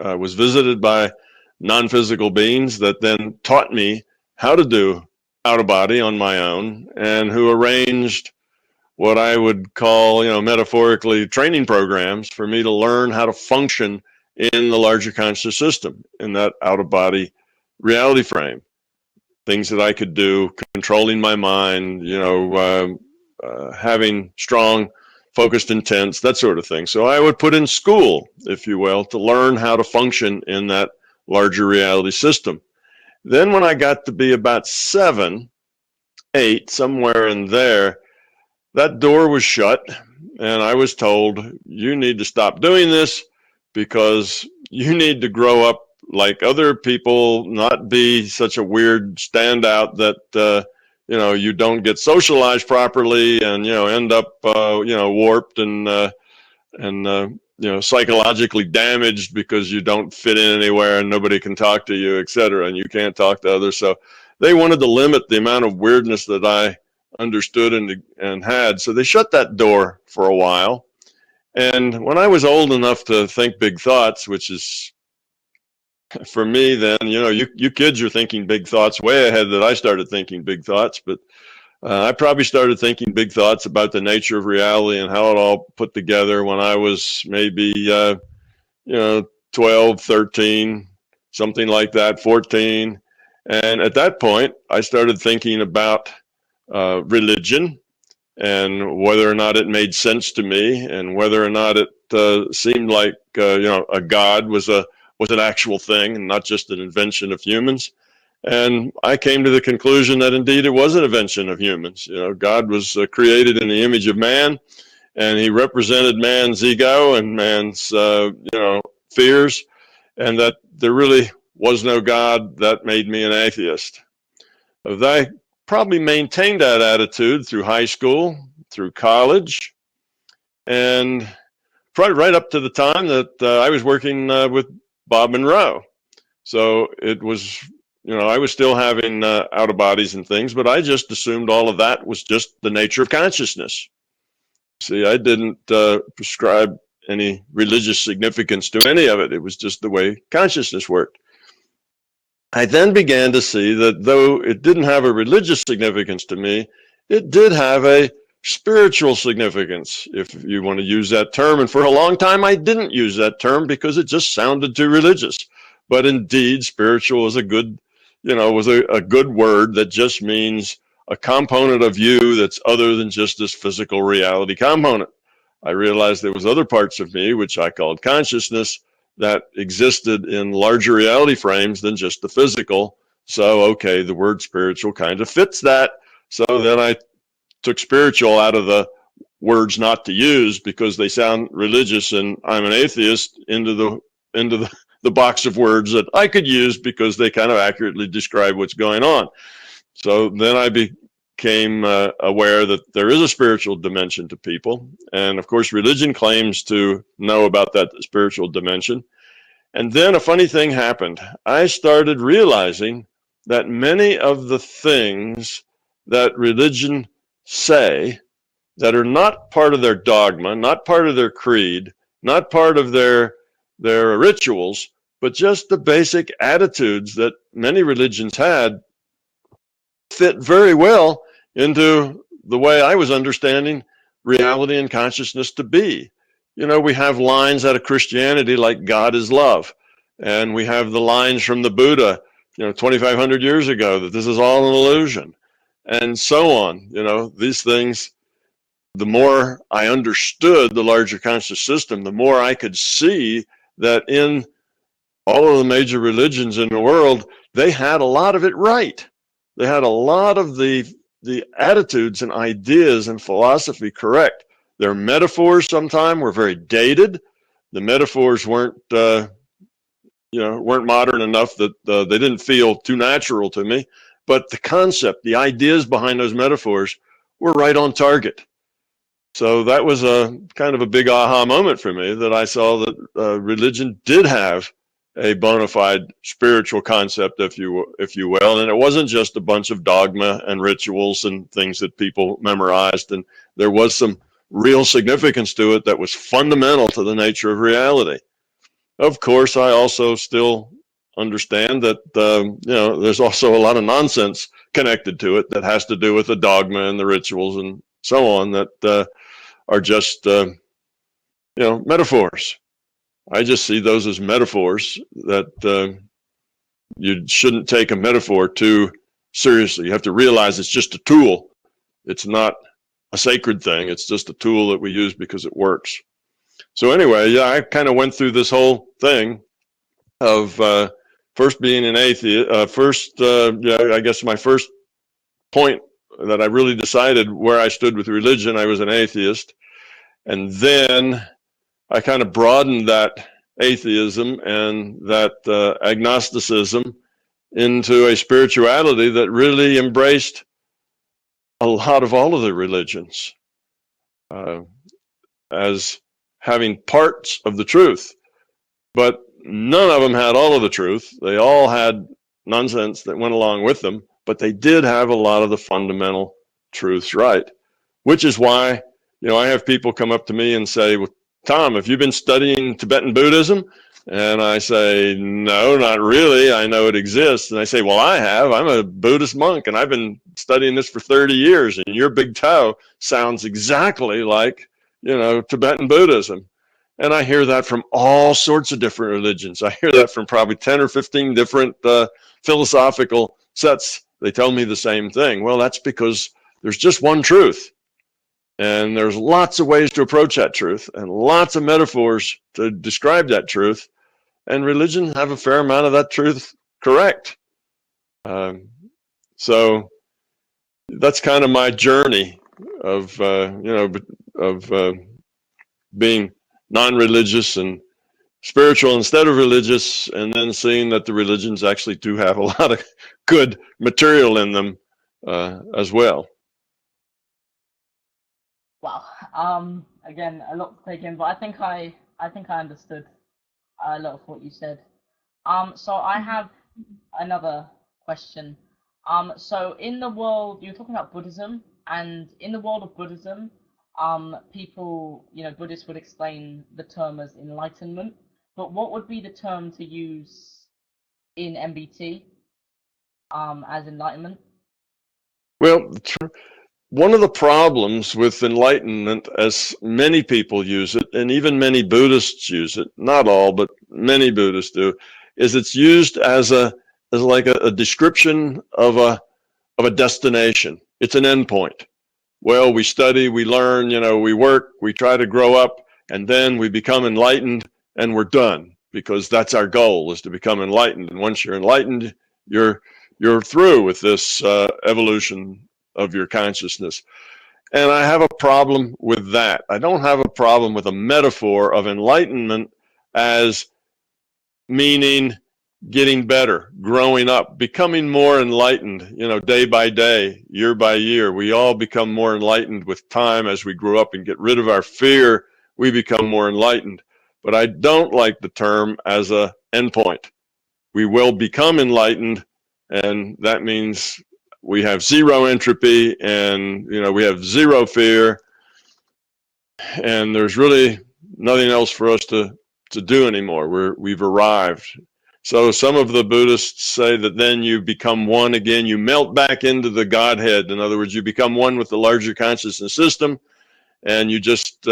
I was visited by non-physical beings that then taught me how to do out-of-body on my own, and who arranged what I would call, metaphorically, training programs for me to learn how to function in the larger conscious system, in that out-of-body reality frame. Things that I could do, controlling my mind, having strong, focused intents, that sort of thing. So I would put in school, if you will, to learn how to function in that larger reality system. Then when I got to be about 7, 8, somewhere in there, that door was shut, and I was told, you need to stop doing this because you need to grow up like other people, not be such a weird standout that, you don't get socialized properly and, end up, warped and psychologically damaged because you don't fit in anywhere and nobody can talk to you, etc., and you can't talk to others. So they wanted to limit the amount of weirdness that I understood and had. So they shut that door for a while. And when I was old enough to think big thoughts, which is for me then, you kids are thinking big thoughts way ahead that I started thinking big thoughts, but I probably started thinking big thoughts about the nature of reality and how it all put together when I was maybe, 12, 13, something like that, 14. And at that point, I started thinking about religion and whether or not it made sense to me and whether or not it seemed like, a God was an actual thing and not just an invention of humans. And I came to the conclusion that indeed it was an invention of humans. God was created in the image of man, and he represented man's ego and man's, fears, and that there really was no God. That made me an atheist. I probably maintained that attitude through high school, through college, and probably right up to the time that I was working with Bob Monroe. So it was, I was still having out of bodies and things, but I just assumed all of that was just the nature of consciousness. See, I didn't prescribe any religious significance to any of it. It was just the way consciousness worked. I then began to see that though it didn't have a religious significance to me, it did have a spiritual significance, if you want to use that term. And for a long time, I didn't use that term because it just sounded too religious. But indeed, spiritual is a good, was a good word that just means a component of you that's other than just this physical reality component. I realized there was other parts of me, which I called consciousness, that existed in larger reality frames than just the physical. So, okay, the word spiritual kind of fits that. So then I took spiritual out of the words not to use because they sound religious and I'm an atheist into the box of words that I could use because they kind of accurately describe what's going on. So then I became aware that there is a spiritual dimension to people. And of course, religion claims to know about that spiritual dimension. And then a funny thing happened. I started realizing that many of the things that religion say that are not part of their dogma, not part of their creed, not part of their rituals, but just the basic attitudes that many religions had, fit very well into the way I was understanding reality and consciousness to be. We have lines out of Christianity like God is love. And we have the lines from the Buddha, 2,500 years ago, that this is all an illusion. And so on. These things, the more I understood the larger conscious system, the more I could see that in all of the major religions in the world, they had a lot of it right. They had a lot of the attitudes and ideas and philosophy correct. Their metaphors sometimes were very dated. The metaphors weren't modern enough that they didn't feel too natural to me. But the concept, the ideas behind those metaphors were right on target. So that was a kind of a big aha moment for me, that I saw that religion did have a bona fide spiritual concept, if you will, and it wasn't just a bunch of dogma and rituals and things that people memorized. And there was some real significance to it that was fundamental to the nature of reality. Of course, I also still understand that there's also a lot of nonsense connected to it that has to do with the dogma and the rituals and so on that are just metaphors. I just see those as metaphors that you shouldn't take a metaphor too seriously. You have to realize it's just a tool. It's not a sacred thing. It's just a tool that we use because it works. So anyway, yeah, I kind of went through this whole thing of first being an atheist. I guess my first point that I really decided where I stood with religion, I was an atheist. And then I kind of broadened that atheism and that agnosticism into a spirituality that really embraced a lot of all of the religions as having parts of the truth, but none of them had all of the truth. They all had nonsense that went along with them, but they did have a lot of the fundamental truths right, which is why, I have people come up to me and say, well, Tom, have you been studying Tibetan Buddhism? And I say, no, not really. I know it exists. And they say, well, I have. I'm a Buddhist monk, and I've been studying this for 30 years. And your big toe sounds exactly like, Tibetan Buddhism. And I hear that from all sorts of different religions. I hear that from probably 10 or 15 different philosophical sets. They tell me the same thing. Well, that's because there's just one truth. And there's lots of ways to approach that truth and lots of metaphors to describe that truth. And religion have a fair amount of that truth correct. So that's kind of my journey of, being non-religious and spiritual instead of religious, and then seeing that the religions actually do have a lot of good material in them as well. Wow. Again, a lot to take in, but I think I understood a lot of what you said. So I have another question. So in the world, you're talking about Buddhism, and in the world of Buddhism, people, Buddhists would explain the term as enlightenment, but what would be the term to use in MBT as enlightenment? Well, one of the problems with enlightenment, as many people use it, and even many Buddhists use it, not all, but many Buddhists do, is it's used as like a description of a destination. It's an endpoint. Well, we study, we learn, we work, we try to grow up, and then we become enlightened, and we're done, because that's our goal, is to become enlightened. And once you're enlightened, you're through with this evolution of your consciousness. And I have a problem with that. I don't have a problem with a metaphor of enlightenment as meaning getting better, growing up, becoming more enlightened, day by day, year by year. We all become more enlightened with time as we grow up and get rid of our fear. We become more enlightened. But I don't like the term as an endpoint. We will become enlightened, and that means we have zero entropy, and we have zero fear, and there's really nothing else for us to do anymore. We've arrived. So some of the Buddhists say that then you become one again. You melt back into the Godhead. In other words, you become one with the larger consciousness system, and you just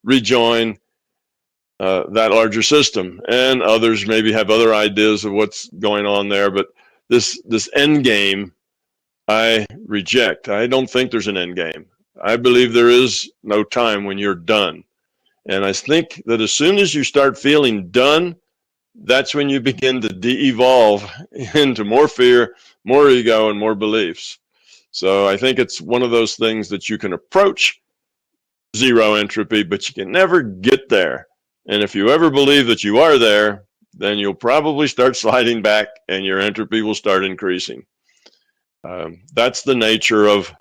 rejoin that larger system. And others maybe have other ideas of what's going on there, but this end game I reject. I don't think there's an end game. I believe there is no time when you're done. And I think that as soon as you start feeling done, that's when you begin to de-evolve into more fear, more ego, and more beliefs. So I think it's one of those things that you can approach zero entropy, but you can never get there. And if you ever believe that you are there, then you'll probably start sliding back and your entropy will start increasing. That's the nature of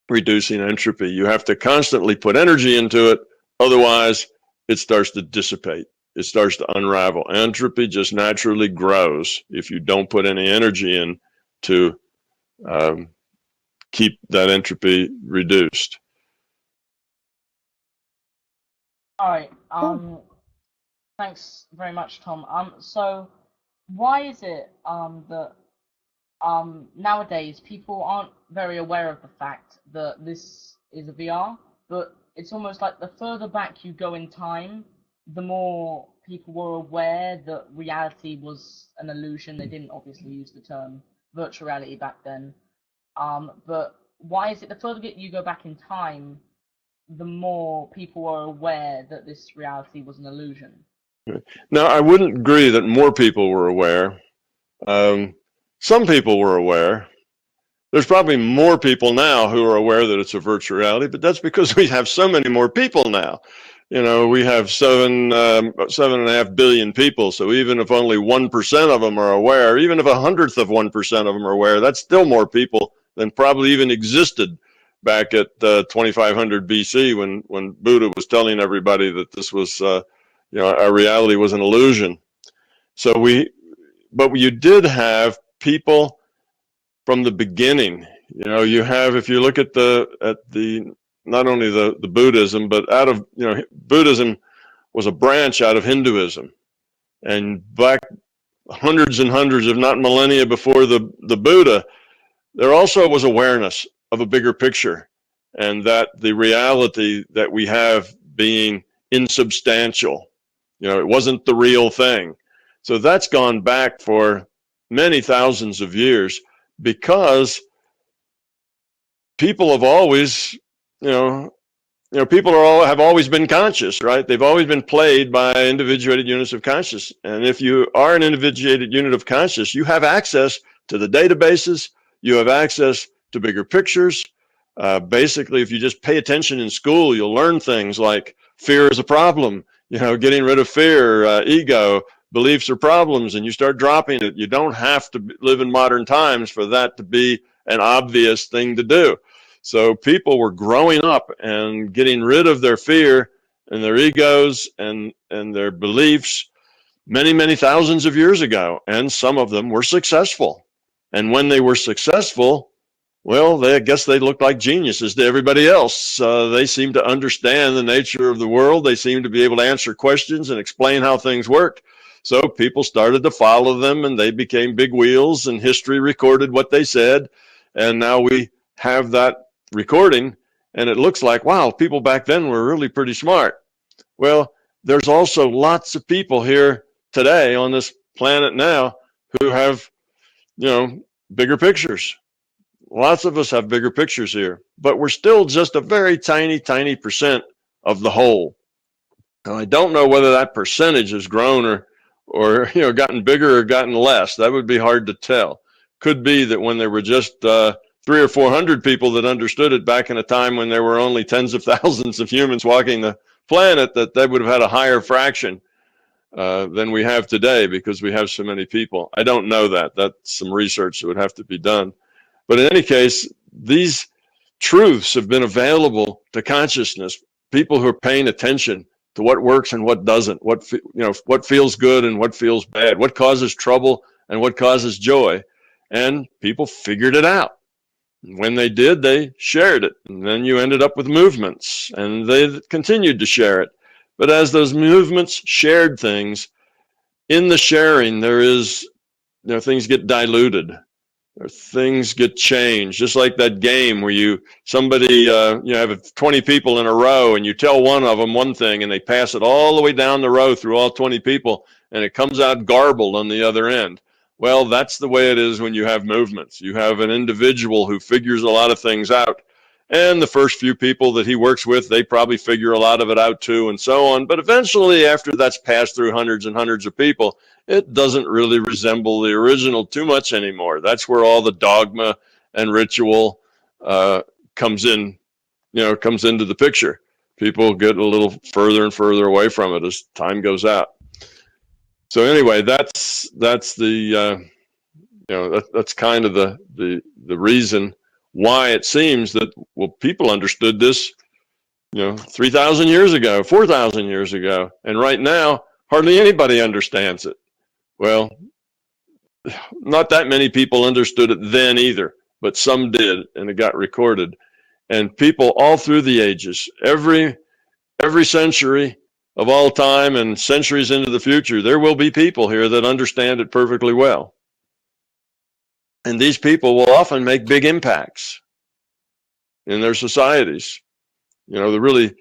reducing entropy. You have to constantly put energy into it, otherwise it starts to dissipate. It starts to unravel. Entropy just naturally grows if you don't put any energy in to keep that entropy reduced. All right. Thanks very much, Tom. So why is it that nowadays people aren't very aware of the fact that this is a VR, but it's almost like the further back you go in time, the more people were aware that reality was an illusion. They didn't obviously use the term virtual reality back then. But why is it the further you go back in time, the more people are aware that this reality was an illusion? Now, I wouldn't agree that more people were aware. Some people were aware. There's probably more people now who are aware that it's a virtual reality, but that's because we have so many more people now. We have 7.5 billion people. So even if only 1% of them are aware, even if 1/100th of 1% of them are aware, that's still more people than probably even existed back at 2500 BC when Buddha was telling everybody that this was, our reality was an illusion. But you did have people from the beginning. You have, if you look at the not only the Buddhism, but out of, Buddhism was a branch out of Hinduism. And back hundreds and hundreds, if not millennia before the Buddha, there also was awareness of a bigger picture, and that the reality that we have being insubstantial, it wasn't the real thing. So that's gone back for many thousands of years, because people have always, people have always been conscious, right? They've always been played by individuated units of conscious. And if you are an individuated unit of conscious, you have access to the databases, you have access to bigger pictures. Basically, if you just pay attention in school, you'll learn things like fear is a problem, getting rid of fear, ego, beliefs are problems, and you start dropping it. You don't have to live in modern times for that to be an obvious thing to do. So people were growing up and getting rid of their fear and their egos and their beliefs many, many thousands of years ago. And some of them were successful. And when they were successful, well, I guess they looked like geniuses to everybody else. They seemed to understand the nature of the world. They seemed to be able to answer questions and explain how things worked. So people started to follow them, and they became big wheels, and history recorded what they said. And now we have that recording, and it looks like, wow, people back then were really pretty smart. Well, there's also lots of people here today on this planet now who have, bigger pictures. Lots of us have bigger pictures here, but we're still just a very tiny, tiny percent of the whole. Now, I don't know whether that percentage has grown or gotten bigger or gotten less. That would be hard to tell. Could be that when there were just 300 or 400 people that understood it back in a time when there were only tens of thousands of humans walking the planet, that they would have had a higher fraction than we have today, because we have so many people. I don't know that. That's some research that would have to be done. But in any case, these truths have been available to consciousness, people who are paying attention to what works and what doesn't, what feels good and what feels bad, what causes trouble and what causes joy. And people figured it out. When they did, they shared it. And then you ended up with movements, and they continued to share it. But as those movements shared things, in the sharing, there is, things get diluted, or things get changed. Just like that game where somebody have 20 people in a row, and you tell one of them one thing, and they pass it all the way down the row through all 20 people, and it comes out garbled on the other end. Well, that's the way it is when you have movements. You have an individual who figures a lot of things out, and the first few people that he works with, they probably figure a lot of it out too, and so on. But eventually, after that's passed through hundreds and hundreds of people, it doesn't really resemble the original too much anymore. That's where all the dogma and ritual comes into the picture. People get a little further and further away from it as time goes out. So anyway, that's the that's kind of the reason why it seems that, well, people understood this 3,000 years ago, 4,000 years ago, and right now hardly anybody understands it. Well, not that many people understood it then either, but some did, and it got recorded. And people all through the ages, every century of all time and centuries into the future, there will be people here that understand it perfectly well. And these people will often make big impacts in their societies. The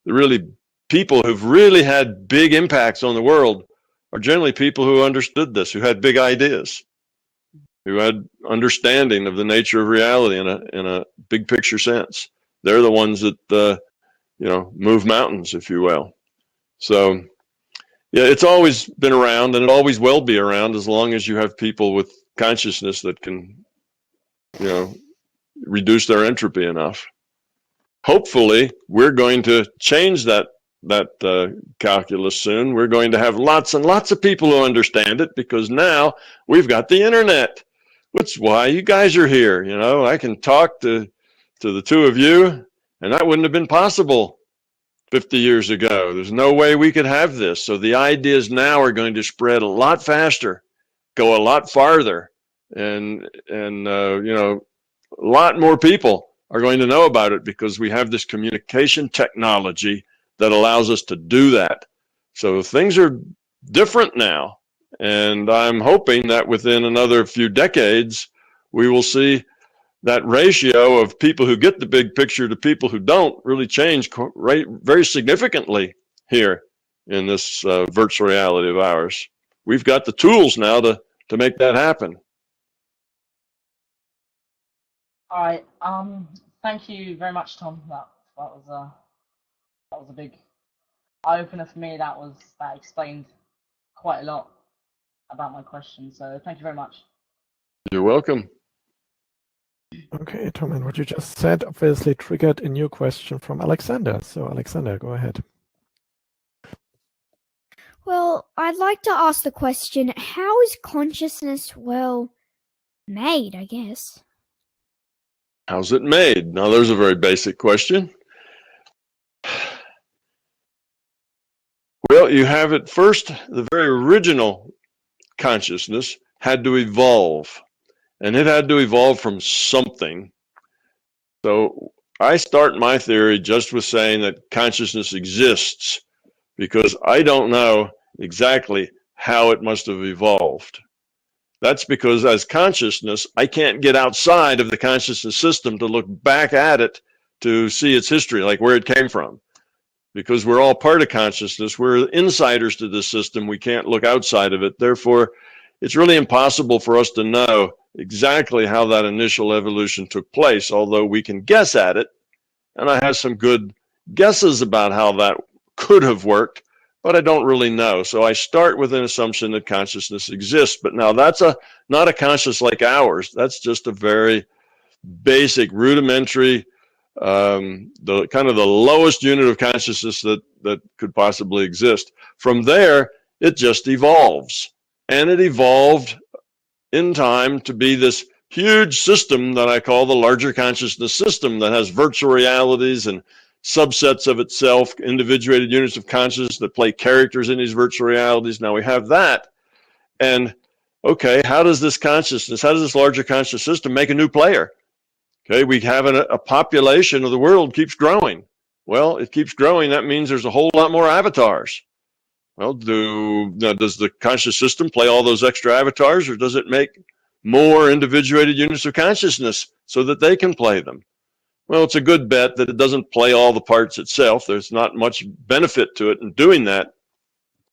really people who've really had big impacts on the world are generally people who understood this, who had big ideas, who had understanding of the nature of reality in a big picture sense. They're the ones that move mountains, if you will. So yeah, it's always been around, and it always will be around as long as you have people with consciousness that can reduce their entropy enough. Hopefully we're going to change that calculus soon. We're going to have lots and lots of people who understand it, because now we've got the internet, which is why you guys are here. I can talk to the two of you, and that wouldn't have been possible 50 years ago. There's no way we could have this. So the ideas now are going to spread a lot faster, go a lot farther, and a lot more people are going to know about it because we have this communication technology that allows us to do that. So things are different now. And I'm hoping that within another few decades, we will see that ratio of people who get the big picture to people who don't really change very significantly here in this virtual reality of ours. We've got the tools now to make that happen. All right. Thank you very much, Tom. That was a big eye opener for me. That explained quite a lot about my question. So thank you very much. You're welcome. Okay, Tom, and what you just said obviously triggered a new question from Alexander. So Alexander, go ahead. Well, I'd like to ask the question, how is consciousness, well, made, I guess? How's it made? Now, there's a very basic question. Well, you have at first, the very original consciousness had to evolve, and it had to evolve from something. So I start my theory just with saying that consciousness exists, because I don't know exactly how it must have evolved. That's because as consciousness, I can't get outside of the consciousness system to look back at it to see its history, like where it came from. Because we're all part of consciousness, we're insiders to this system, we can't look outside of it. Therefore, it's really impossible for us to know exactly how that initial evolution took place, although we can guess at it. And I have some good guesses about how that could have worked, but I don't really know. So I start with an assumption that consciousness exists, but now that's not a conscious like ours. That's just a very basic, rudimentary, the kind of the lowest unit of consciousness that could possibly exist. From there, it just evolves, and it evolved in time to be this huge system that I call the larger consciousness system that has virtual realities and subsets of itself, individuated units of consciousness that play characters in these virtual realities. Now we have that. And okay, how does this larger conscious system make a new player? Okay, we have a population of the world keeps growing. Well, it keeps growing. That means there's a whole lot more avatars. Well, does the conscious system play all those extra avatars, or does it make more individuated units of consciousness so that they can play them? Well, it's a good bet that it doesn't play all the parts itself. There's not much benefit to it in doing that.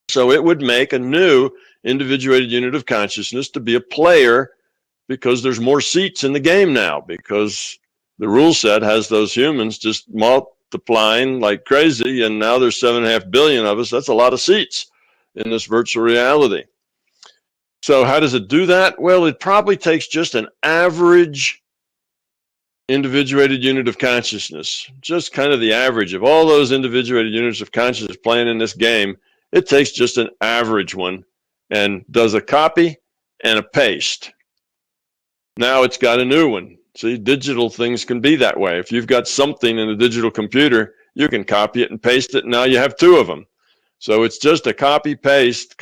So it would make a new individuated unit of consciousness to be a player, because there's more seats in the game now, because the rule set has those humans just multiplying like crazy, and now there's 7.5 billion of us. That's a lot of seats in this virtual reality. So how does it do that? Well, it probably takes just an average individuated unit of consciousness, just kind of the average of all those individuated units of consciousness playing in this game. It takes just an average one and does a copy and a paste. Now it's got a new one. See, digital things can be that way. If you've got something in a digital computer, you can copy it and paste it, and now you have two of them. So it's just a copy, paste,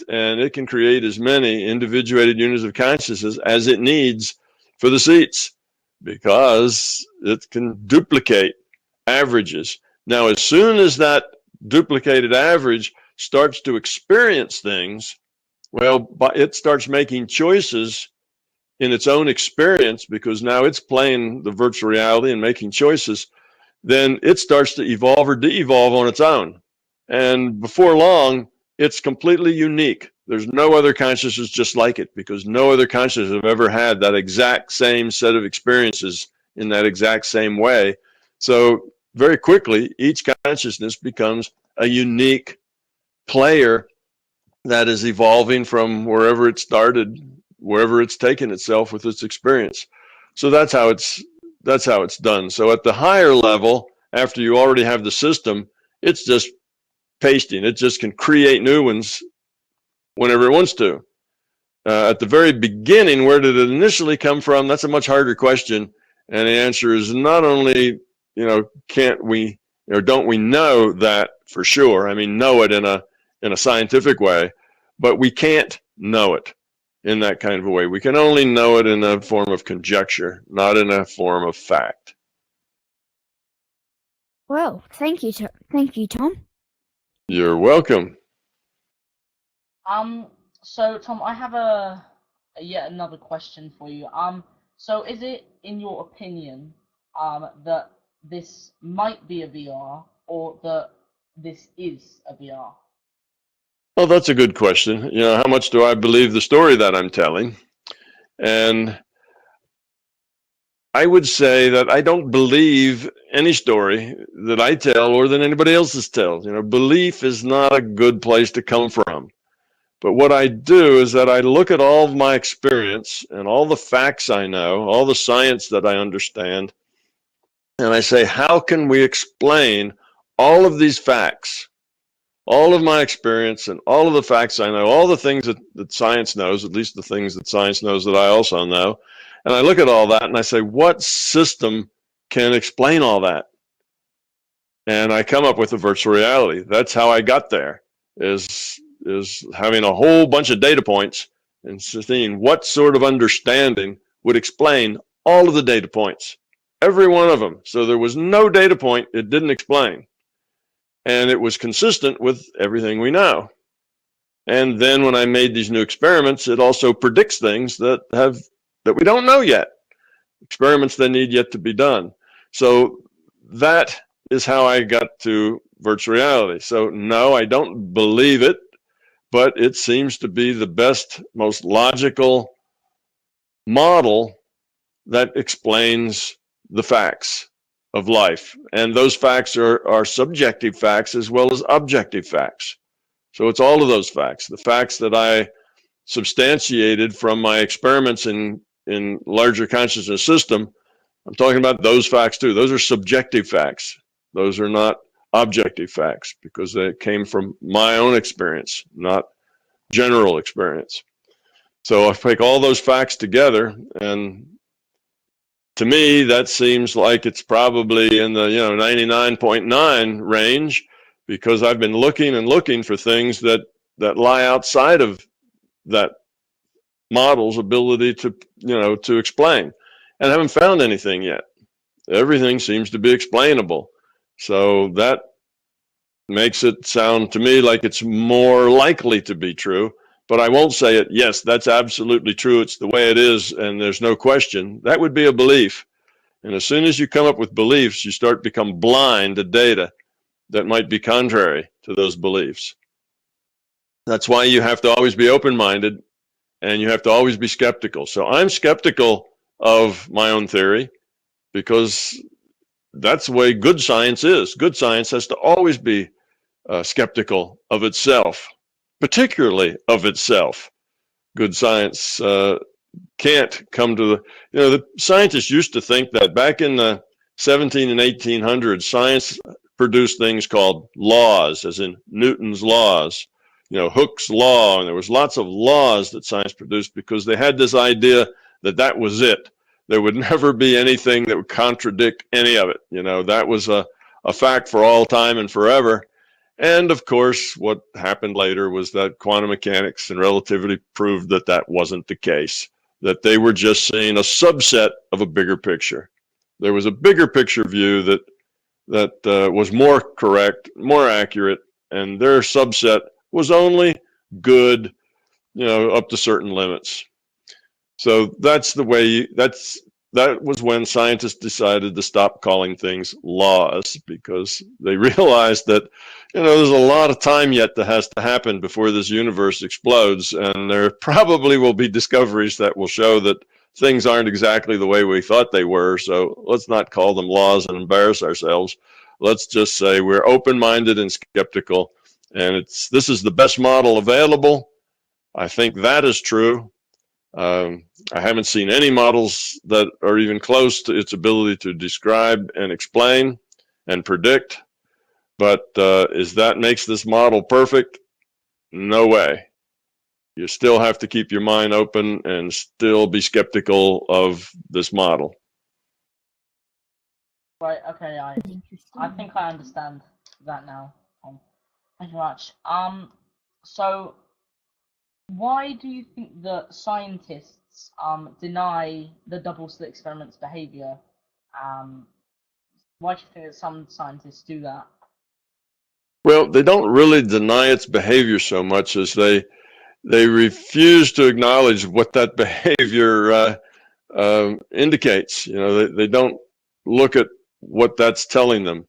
and it can create as many individuated units of consciousness as it needs for the seats, because it can duplicate averages. Now, as soon as that duplicated average starts to experience things, well, it starts making choices in its own experience, because now it's playing the virtual reality and making choices. Then it starts to evolve or de-evolve on its own. And before long, it's completely unique. There's no other consciousness just like it, because no other consciousness have ever had that exact same set of experiences in that exact same way. So very quickly, each consciousness becomes a unique player that is evolving from wherever it started, wherever it's taken itself with its experience. So that's how it's done. So at the higher level, after you already have the system, it's just pasting. It just can create new ones whenever it wants to. At the very beginning, where did it initially come from? That's a much harder question. And the answer is not only, can't we, or don't we know that for sure? I mean, know it in a scientific way, but we can't know it. in that kind of a way. We can only know it in a form of conjecture, not in a form of fact. Well, thank you, Tom. You're welcome. So Tom, I have a yet another question for you. So is it, in your opinion, that this might be a VR, or that this is a VR? Well, that's a good question. You know, how much do I believe the story that I'm telling? And I would say that I don't believe any story that I tell or that anybody else tells. You know, belief is not a good place to come from. But what I do is that I look at all of my experience and all the facts I know, all the science that I understand, and I say, how can we explain all of these facts, all of my experience and all of the facts I know, all the things that science knows, at least the things that science knows that I also know. And I look at all that and I say, what system can explain all that? And I come up with a virtual reality. That's how I got there, is having a whole bunch of data points and seeing what sort of understanding would explain all of the data points, every one of them. So there was no data point it didn't explain. And it was consistent with everything we know. And then when I made these new experiments, it also predicts things that we don't know yet, experiments that need yet to be done. So that is how I got to virtual reality. So no, I don't believe it, but it seems to be the best, most logical model that explains the facts of life. And those facts are subjective facts as well as objective facts. So it's all of those facts, the facts that I substantiated from my experiments in larger consciousness system. I'm talking about those facts too. Those are subjective facts. Those are not objective facts because they came from my own experience, not general experience. So I take all those facts together, and to me, that seems like it's probably in the 99.9 range, because I've been looking and looking for things that lie outside of that model's ability to explain, and I haven't found anything yet. Everything seems to be explainable. So that makes it sound to me like it's more likely to be true. But I won't say it, yes, that's absolutely true, it's the way it is, and there's no question. That would be a belief. And as soon as you come up with beliefs, you start to become blind to data that might be contrary to those beliefs. That's why you have to always be open-minded, and you have to always be skeptical. So I'm skeptical of my own theory, because that's the way good science is. Good science has to always be skeptical of itself, particularly of itself. Good science can't come to the scientists used to think that back in the 17 and 1800s, science produced things called laws, as in Newton's laws, Hooke's law, and there was lots of laws that science produced because they had this idea that that was it. There would never be anything that would contradict any of it. That was a fact for all time and forever. And of course, what happened later was that quantum mechanics and relativity proved that that wasn't the case, that they were just seeing a subset of a bigger picture. There was a bigger picture view that was more correct, more accurate, and their subset was only good, up to certain limits. So that's the way, that was when scientists decided to stop calling things laws, because they realized that, there's a lot of time yet that has to happen before this universe explodes, and there probably will be discoveries that will show that things aren't exactly the way we thought they were. So let's not call them laws and embarrass ourselves. Let's just say we're open-minded and skeptical, and this is the best model available. I think that is true. I haven't seen any models that are even close to its ability to describe and explain and predict. But is that makes this model perfect? No way. You still have to keep your mind open and still be skeptical of this model. Right, okay, I think I understand that now. Thank you very much. So Why do you think that scientists deny the double slit experiment's behavior? Why do you think that some scientists do that? Well, they don't really deny its behavior so much as they refuse to acknowledge what that behavior indicates. You know, they don't look at what that's telling them.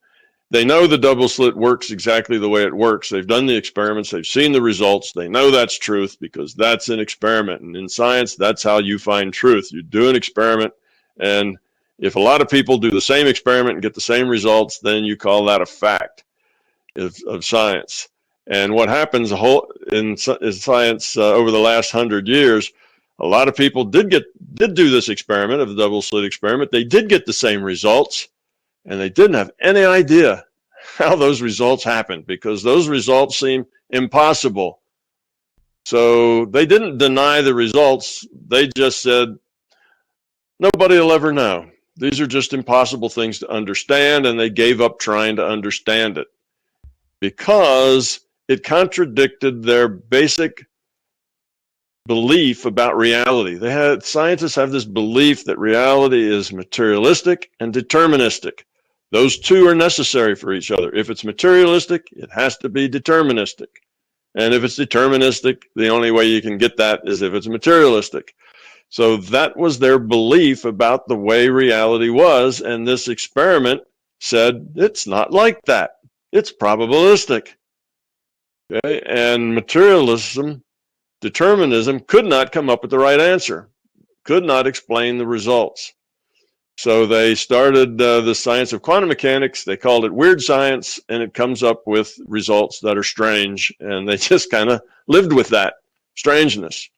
They know the double slit works exactly the way it works. They've done the experiments. They've seen the results. They know that's truth because that's an experiment. And in science, that's how you find truth. You do an experiment, and if a lot of people do the same experiment and get the same results, then you call that a fact of science. And what happens in science over the last 100 years, a lot of people did do this experiment of the double slit experiment. They did get the same results, and they didn't have any idea how those results happened because those results seem impossible. So they didn't deny the results. They just said, nobody will ever know. These are just impossible things to understand, and they gave up trying to understand it because it contradicted their basic belief about reality. Scientists have this belief that reality is materialistic and deterministic. Those two are necessary for each other. If it's materialistic, it has to be deterministic. And if it's deterministic, the only way you can get that is if it's materialistic. So that was their belief about the way reality was, and this experiment said it's not like that. It's probabilistic. Okay? And materialism, determinism, could not come up with the right answer, could not explain the results. So they started the science of quantum mechanics. They called it weird science, and it comes up with results that are strange, and they just kind of lived with that strangeness.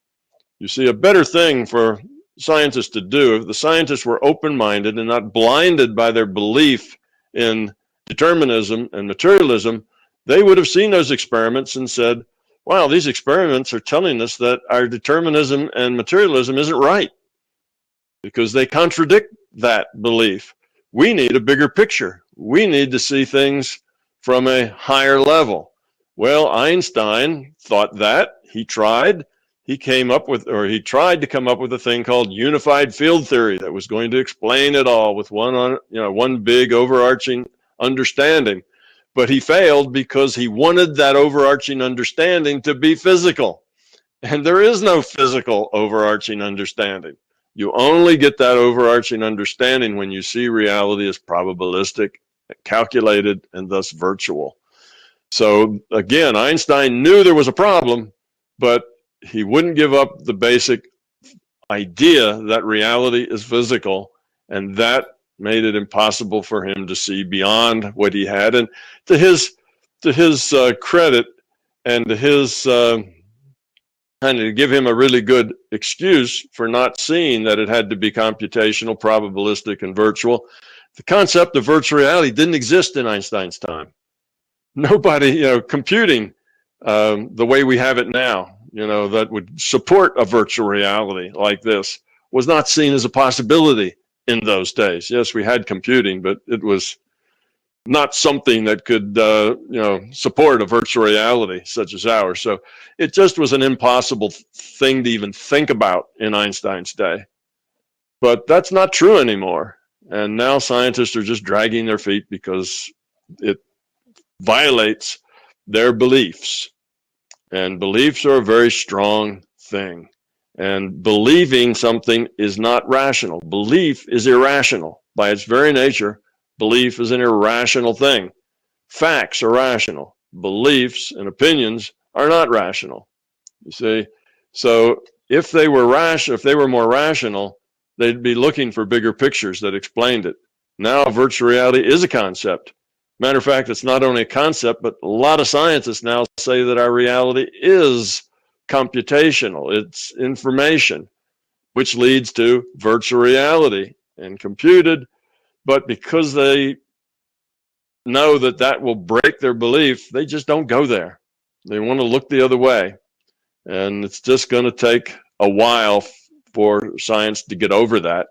You see, a better thing for scientists to do, if the scientists were open-minded and not blinded by their belief in determinism and materialism, they would have seen those experiments and said, wow, these experiments are telling us that our determinism and materialism isn't right because they contradict that belief. We need a bigger picture. We need to see things from a higher level. Well, Einstein thought that. He tried to come up with a thing called unified field theory that was going to explain it all with one big overarching understanding. But he failed because he wanted that overarching understanding to be physical. And there is no physical overarching understanding. You only get that overarching understanding when you see reality as probabilistic, calculated, and thus virtual. So again, Einstein knew there was a problem, but he wouldn't give up the basic idea that reality is physical, and that made it impossible for him to see beyond what he had. And to his credit, and to his kind of give him a really good excuse for not seeing that it had to be computational, probabilistic, and virtual, the concept of virtual reality didn't exist in Einstein's time. Nobody, computing the way we have it now, that would support a virtual reality like this was not seen as a possibility in those days. Yes, we had computing, but it was not something that could, support a virtual reality such as ours. So it just was an impossible thing to even think about in Einstein's day. But that's not true anymore. And now scientists are just dragging their feet because it violates their beliefs. And beliefs are a very strong thing. And believing something is not rational. Belief is irrational. By its very nature, belief is an irrational thing. Facts are rational. Beliefs and opinions are not rational. You see? So if they were more rational, they'd be looking for bigger pictures that explained it. Now virtual reality is a concept. Matter of fact, it's not only a concept, but a lot of scientists now say that our reality is computational. It's information, which leads to virtual reality and computed. But because they know that that will break their belief, they just don't go there. They want to look the other way. And it's just going to take a while for science to get over that.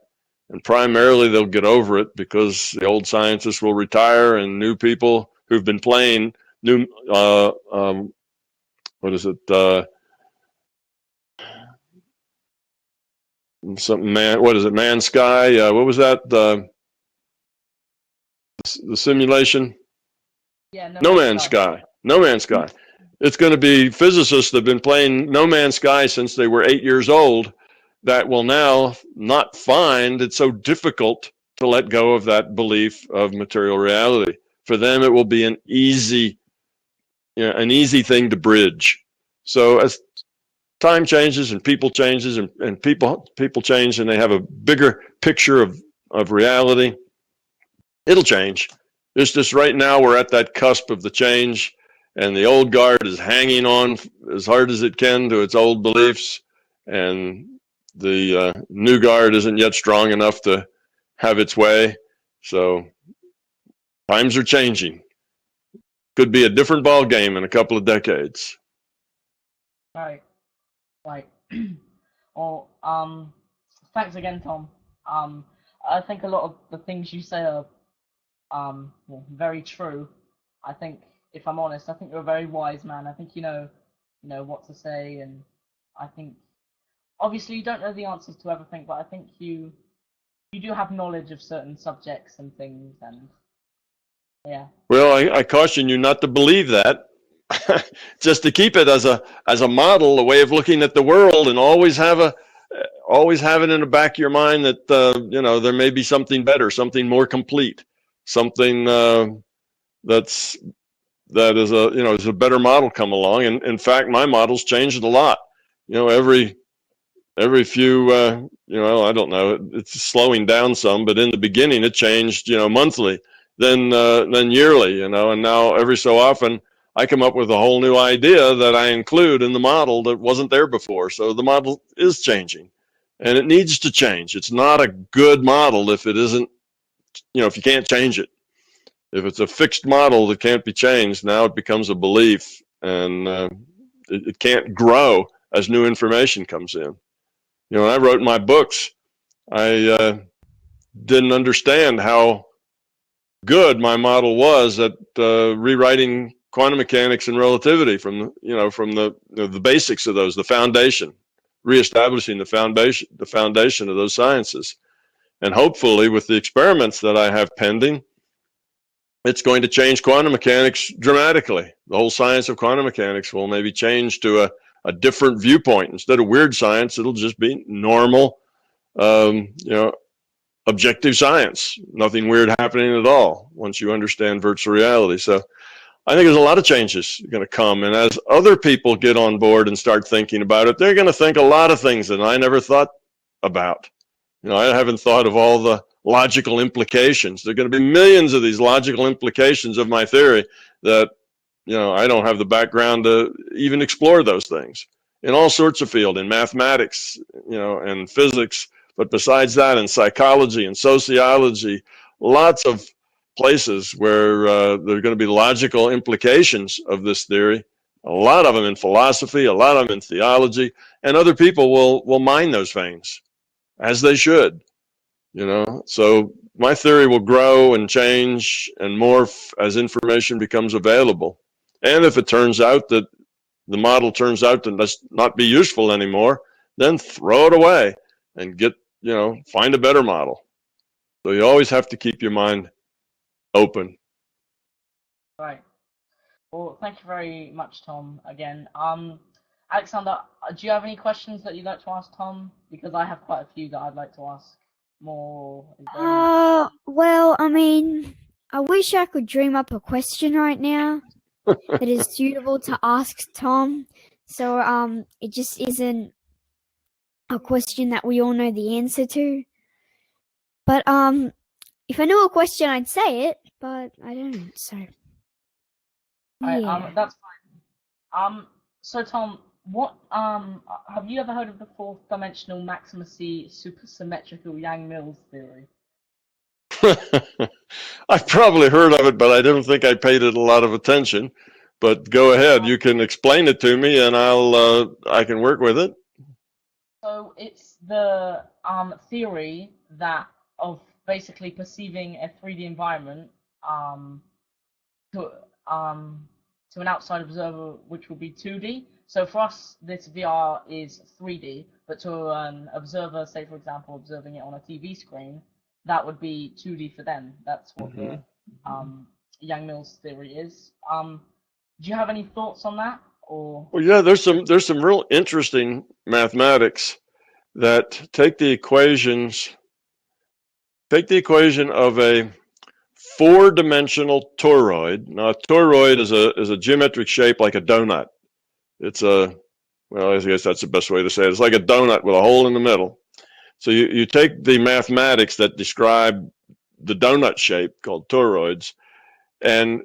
And primarily they'll get over it because the old scientists will retire and new people who've been playing something man. What is it? Man Sky. What was that? The simulation. Yeah, No Man's Sky. No Man's Sky. It's going to be physicists that have been playing No Man's Sky since they were 8 years old that will now not find it so difficult to let go of that belief of material reality. For them, it will be an easy thing to bridge. So as time changes and people changes and people change and they have a bigger picture of reality, it'll change. It's just right now we're at that cusp of the change, and the old guard is hanging on as hard as it can to its old beliefs, and the new guard isn't yet strong enough to have its way. So times are changing. Could be a different ball game in a couple of decades. Right. Well, thanks again, Tom. I think a lot of the things you say are very true. I think, if I'm honest, I think you're a very wise man. I think you know what to say, and I think obviously you don't know the answers to everything, but I think you do have knowledge of certain subjects and things, and yeah. Well, I caution you not to believe that. Just to keep it as a model, a way of looking at the world, and always have it in the back of your mind that there may be something better, something more complete, something that is a better model come along. And in fact, my model's changed a lot. Every few I don't know, it's slowing down some, but in the beginning it changed monthly, then yearly, and now every so often I come up with a whole new idea that I include in the model that wasn't there before. So the model is changing, and it needs to change. It's not a good model if it isn't, if you can't change it. If it's a fixed model that can't be changed, now it becomes a belief, and it can't grow as new information comes in. When I wrote my books, I didn't understand how good my model was at rewriting quantum mechanics and relativity from the basics of those, the foundation, reestablishing the foundation of those sciences. And hopefully with the experiments that I have pending, it's going to change quantum mechanics dramatically. The whole science of quantum mechanics will maybe change to a different viewpoint. Instead of weird science, it'll just be normal, objective science. Nothing weird happening at all once you understand virtual reality. So I think there's a lot of changes going to come. And as other people get on board and start thinking about it, they're going to think a lot of things that I never thought about. I haven't thought of all the logical implications. There are going to be millions of these logical implications of my theory that, I don't have the background to even explore those things in all sorts of fields, in mathematics, and physics. But besides that, in psychology and sociology, lots of places where there are going to be logical implications of this theory. A lot of them in philosophy, a lot of them in theology, and other people will mine those veins, as they should. So my theory will grow and change and morph as information becomes available. And if it turns out that the model turns out to not be useful anymore, then throw it away and find a better model. So you always have to keep your mind open. Right. Well, thank you very much, Tom, again. Alexander, do you have any questions that you'd like to ask Tom? Because I have quite a few that I'd like to ask more. Well, I wish I could dream up a question right now that is suitable to ask Tom. So, it just isn't a question that we all know the answer to. But, if I knew a question, I'd say it, but I don't, so. Yeah. That's fine. So Tom, what have you ever heard of the fourth dimensional Maximus-C supersymmetrical Yang-Mills theory? I've probably heard of it, but I didn't think I paid it a lot of attention. But go ahead, you can explain it to me, and I can work with it. So it's the theory that of basically perceiving a 3D environment to an outside observer, which will be 2D, So for us, this VR is 3D, but to an observer, say for example, observing it on a TV screen, that would be 2D for them. That's what the Yang-Mills theory is. Do you have any thoughts on that, or? Well, yeah, there's some real interesting mathematics that take the equation of a four-dimensional toroid. Now, a toroid is a geometric shape like a donut. It's well, I guess that's the best way to say it. It's like a donut with a hole in the middle. So you take the mathematics that describe the donut shape called toroids, and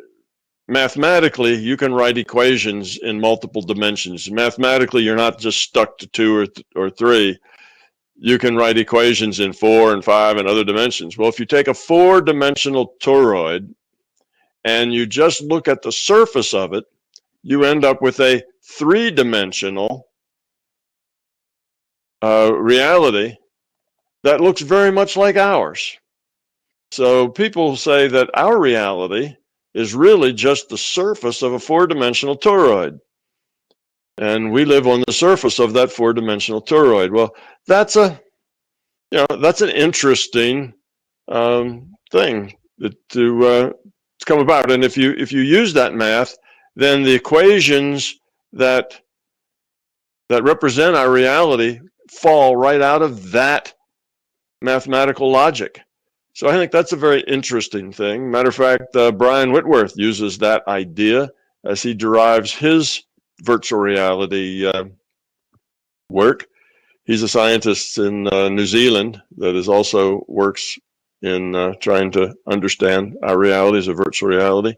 mathematically you can write equations in multiple dimensions. Mathematically, you're not just stuck to 2 or 3. You can write equations in 4 and 5 and other dimensions. Well, if you take a 4-dimensional toroid and you just look at the surface of it, you end up with a 3-dimensional reality that looks very much like ours. So people say that our reality is really just the surface of a 4-dimensional toroid. And we live on the surface of that 4-dimensional toroid. Well, that's an interesting thing to come about. And if you use that math, then the equations that represent our reality fall right out of that mathematical logic. So I think that's a very interesting thing. Matter of fact, Brian Whitworth uses that idea as he derives his virtual reality work. He's a scientist in New Zealand that is also works in trying to understand our reality as a virtual reality.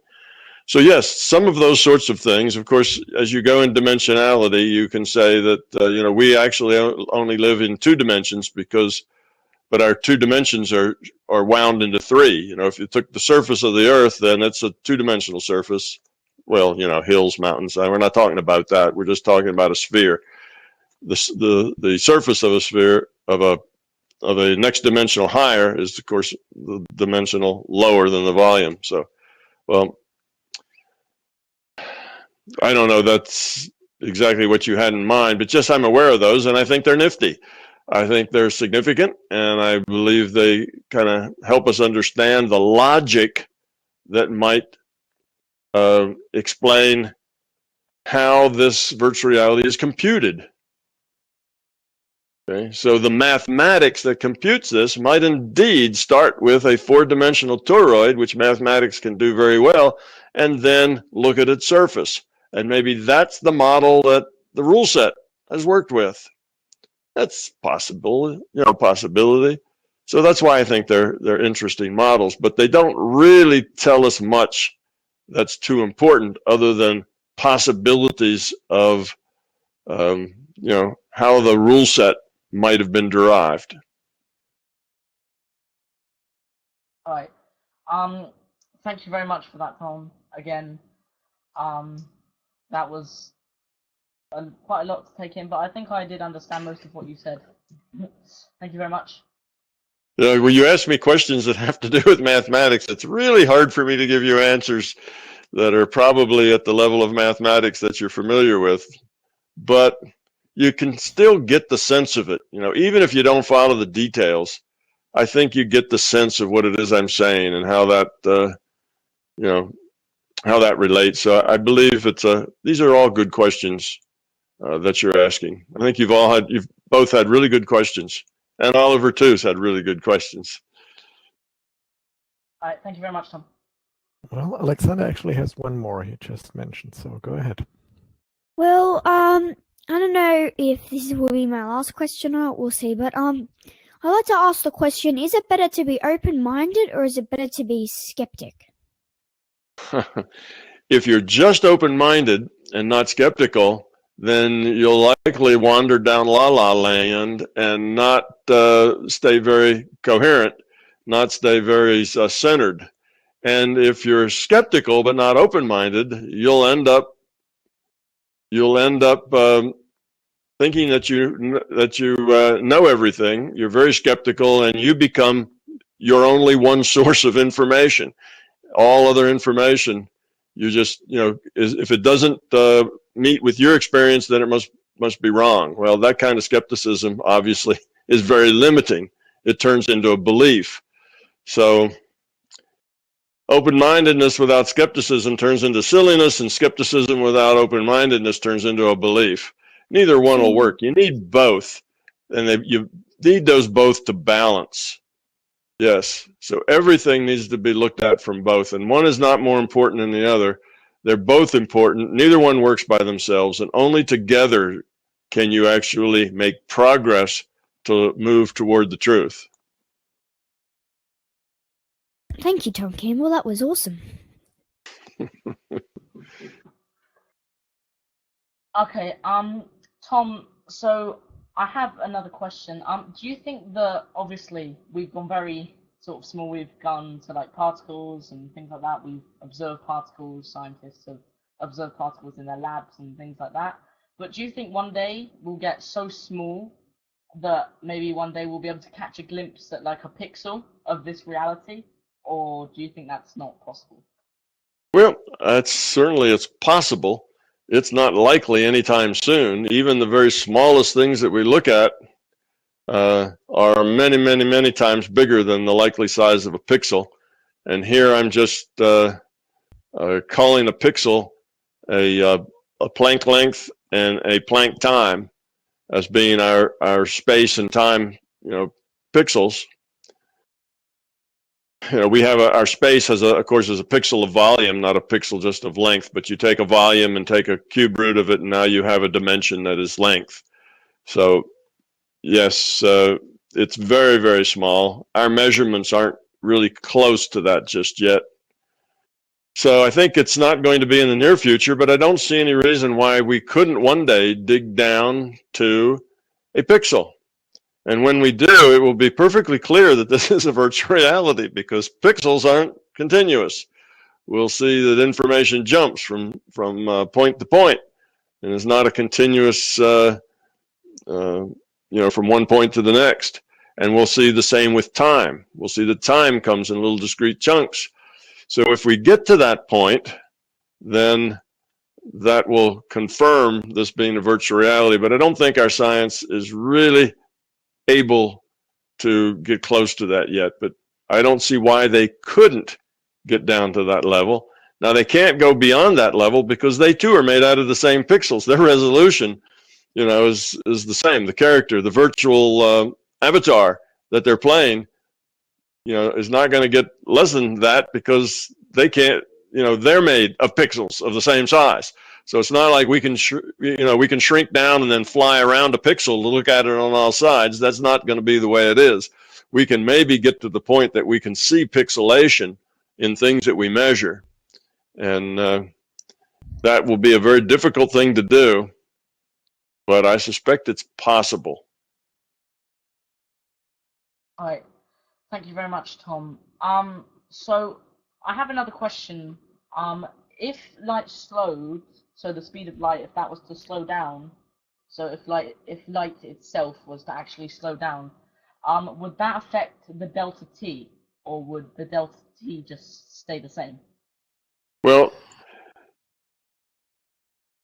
So yes, some of those sorts of things. Of course, as you go in dimensionality, you can say that we actually only live in 2 dimensions but our 2 dimensions are wound into 3. If you took the surface of the Earth, then it's a 2-dimensional surface. Well, hills, mountains. We're not talking about that. We're just talking about a sphere. The surface of a sphere of a next dimensional higher is, of course, the dimensional lower than the volume. So, well, I don't know that's exactly what you had in mind, but just I'm aware of those, and I think they're nifty. I think they're significant, and I believe they kind of help us understand the logic that might explain how this virtual reality is computed. Okay, so the mathematics that computes this might indeed start with a 4-dimensional toroid, which mathematics can do very well, and then look at its surface. And maybe that's the model that the rule set has worked with. That's possibility. So that's why I think they're interesting models, but they don't really tell us much that's too important other than possibilities of how the rule set might have been derived. All right. Thank you very much for that, Tom. Again, that was quite a lot to take in, but I think I did understand most of what you said. Thank you very much. When you ask me questions that have to do with mathematics, it's really hard for me to give you answers that are probably at the level of mathematics that you're familiar with, but you can still get the sense of it. Even if you don't follow the details, I think you get the sense of what it is I'm saying and how that, how that relates. So I believe these are all good questions that you're asking. I think you've both had really good questions, and Oliver too's had really good questions. All right, thank you very much, Tom. Well, Alexander actually has one more he just mentioned, so go ahead. Well, I don't know if this will be my last question or not, we'll see, but I'd like to ask the question, is it better to be open-minded or is it better to be skeptic? If you're just open-minded and not skeptical, then you'll likely wander down la-la land and not stay very coherent, not stay very centered. And if you're skeptical but not open-minded, you'll end up thinking that you know everything. You're very skeptical, and you become your only one source of information. All other information, you just if it doesn't meet with your experience, then it must be wrong. Well, that kind of skepticism obviously is very limiting. It turns into a belief. So open-mindedness without skepticism turns into silliness, and skepticism without open-mindedness turns into a belief. Neither one will work. You need both, and you need those both to balance. Yes, so everything needs to be looked at from both, and one is not more important than the other. They're both important. Neither one works by themselves, and only together can you actually make progress to move toward the truth. Thank you, Tom Campbell. That was awesome. Okay, Tom, so I have another question. Do you think that, obviously we've gone very sort of small, we've gone to like particles and things like that, we've observed particles, scientists have observed particles in their labs and things like that, but do you think one day we'll get so small that maybe one day we'll be able to catch a glimpse at like a pixel of this reality, or do you think that's not possible? Well, it's possible. It's not likely anytime soon. Even the very smallest things that we look at are many, many, many times bigger than the likely size of a pixel. And here I'm just calling a pixel a Planck length and a Planck time as being our space and time, pixels. We have our space of course, is a pixel of volume, not a pixel just of length, but you take a volume and take a cube root of it, and now you have a dimension that is length. So yes, it's very, very small. Our measurements aren't really close to that just yet. So I think it's not going to be in the near future, but I don't see any reason why we couldn't one day dig down to a pixel. And when we do, it will be perfectly clear that this is a virtual reality, because pixels aren't continuous. We'll see that information jumps from point to point, and is not a continuous, from one point to the next. And we'll see the same with time. We'll see that time comes in little discrete chunks. So if we get to that point, then that will confirm this being a virtual reality. But I don't think our science is really able to get close to that yet, but I don't see why they couldn't get down to that level. Now, they can't go beyond that level because they too are made out of the same pixels. Their resolution, is the same. The character, the virtual avatar that they're playing, is not going to get less than that, because they can't, they're made of pixels of the same size. So it's not like we can shrink down and then fly around a pixel to look at it on all sides. That's not going to be the way it is. We can maybe get to the point that we can see pixelation in things that we measure. And that will be a very difficult thing to do, but I suspect it's possible. All right. Thank you very much, Tom. So I have another question. If light slowed, so the speed of light, if that was to slow down, so if light itself was to actually slow down, would that affect the delta t, or would the delta t just stay the same? Well,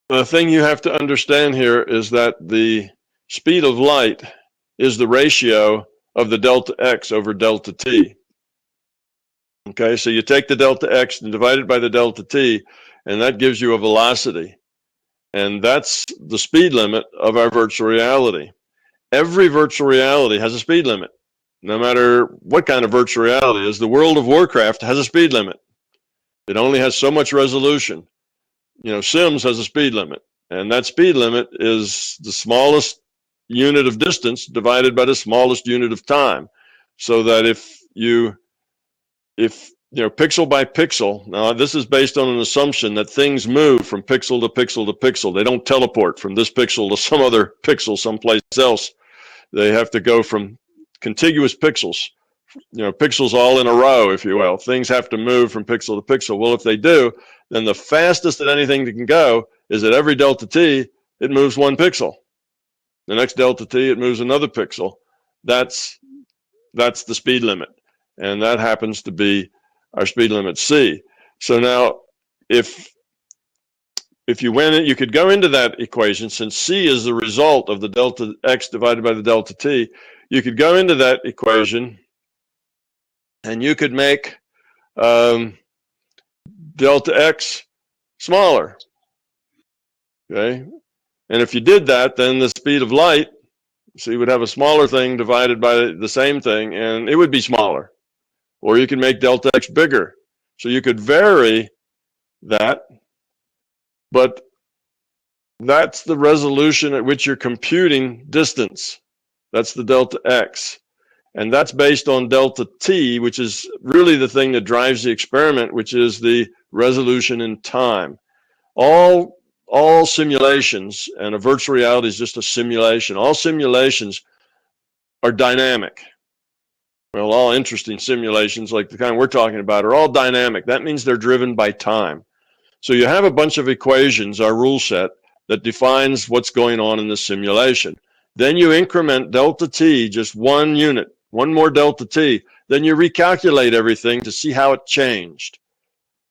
the thing you have to understand here is that the speed of light is the ratio of the delta x over delta t. Okay, so you take the delta x and divide it by the delta t, and that gives you a velocity. And that's the speed limit of our virtual reality. Every virtual reality has a speed limit, no matter what kind of virtual reality it is. The World of Warcraft has a speed limit. It only has so much resolution. Sims has a speed limit, and that speed limit is the smallest unit of distance divided by the smallest unit of time. So that if pixel by pixel, now this is based on an assumption that things move from pixel to pixel to pixel. They don't teleport from this pixel to some other pixel someplace else. They have to go from contiguous pixels, pixels all in a row, if you will. Things have to move from pixel to pixel. Well, if they do, then the fastest that anything can go is at every delta t, it moves one pixel. The next delta t, it moves another pixel. That's the speed limit. And that happens to be our speed limit c. So now, if if you went, you could go into that equation, since C is the result of the delta X divided by the delta T, you could go into that equation and you could make delta X smaller, okay? And if you did that, then the speed of light, so you would have a smaller thing divided by the same thing, and it would be smaller. Or you can make delta X bigger. So you could vary that, but that's the resolution at which you're computing distance. That's the delta X. And that's based on delta T, which is really the thing that drives the experiment, which is the resolution in time. All simulations, and a virtual reality is just a simulation, all simulations are dynamic. Well, all interesting simulations, like the kind we're talking about, are all dynamic. That means they're driven by time. So you have a bunch of equations, our rule set, that defines what's going on in the simulation. Then you increment delta T, just one unit, one more delta T. Then you recalculate everything to see how it changed.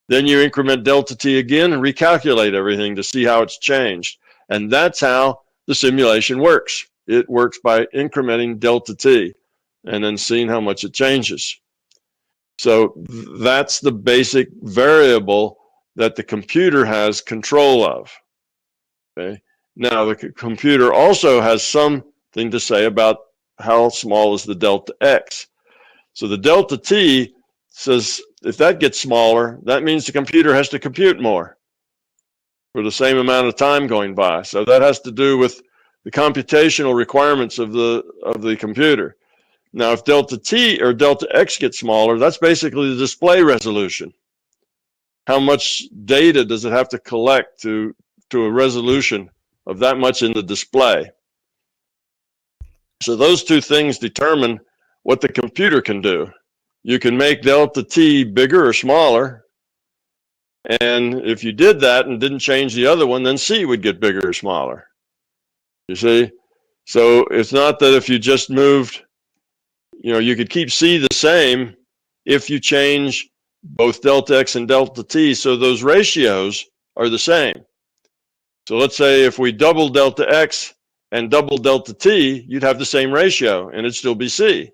Then you increment delta T again and recalculate everything to see how it's changed. And that's how the simulation works. It works by incrementing delta T and then seeing how much it changes. So that's the basic variable that the computer has control of. Okay. Now the computer also has something to say about how small is the delta X. So the delta T says if that gets smaller, that means the computer has to compute more for the same amount of time going by. So that has to do with the computational requirements of the computer. Now, if delta T or delta X gets smaller, that's basically the display resolution. How much data does it have to collect to a resolution of that much in the display? So those two things determine what the computer can do. You can make delta T bigger or smaller, and if you did that and didn't change the other one, then C would get bigger or smaller. You see? So it's not that if you just moved, you could keep C the same if you change both delta X and delta T, so those ratios are the same. So let's say if we double delta X and double delta T, you'd have the same ratio and it'd still be C.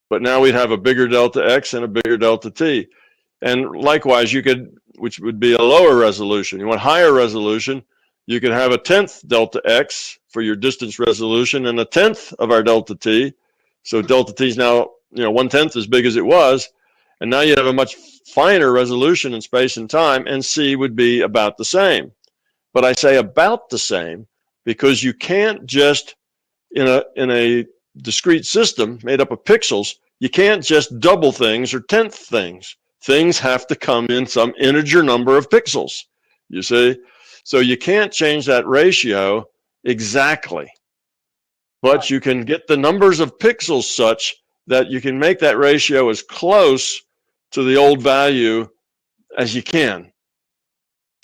But now we'd have a bigger delta X and a bigger delta T. And likewise, you could, which would be a lower resolution. You want higher resolution, you could have a 10th delta X for your distance resolution and a 10th of our delta T. So delta T is now, 1/10 as big as it was. And now you have a much finer resolution in space and time, and C would be about the same. But I say about the same because you can't just, in a discrete system made up of pixels, you can't just double things or 10th things. Things have to come in some integer number of pixels, you see? So you can't change that ratio exactly. But you can get the numbers of pixels such that you can make that ratio as close to the old value as you can.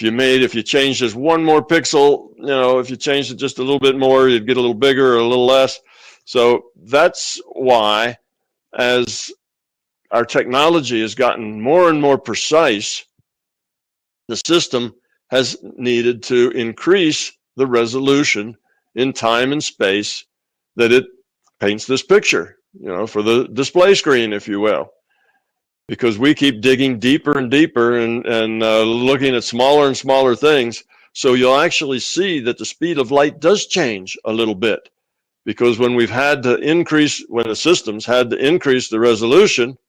If you changed just one more pixel, if you changed it just a little bit more, you'd get a little bigger or a little less. So that's why, as our technology has gotten more and more precise, the system has needed to increase the resolution in time and space that it paints this picture, for the display screen, if you will. Because we keep digging deeper and deeper and looking at smaller and smaller things. So you'll actually see that the speed of light does change a little bit. Because when the systems had to increase the resolution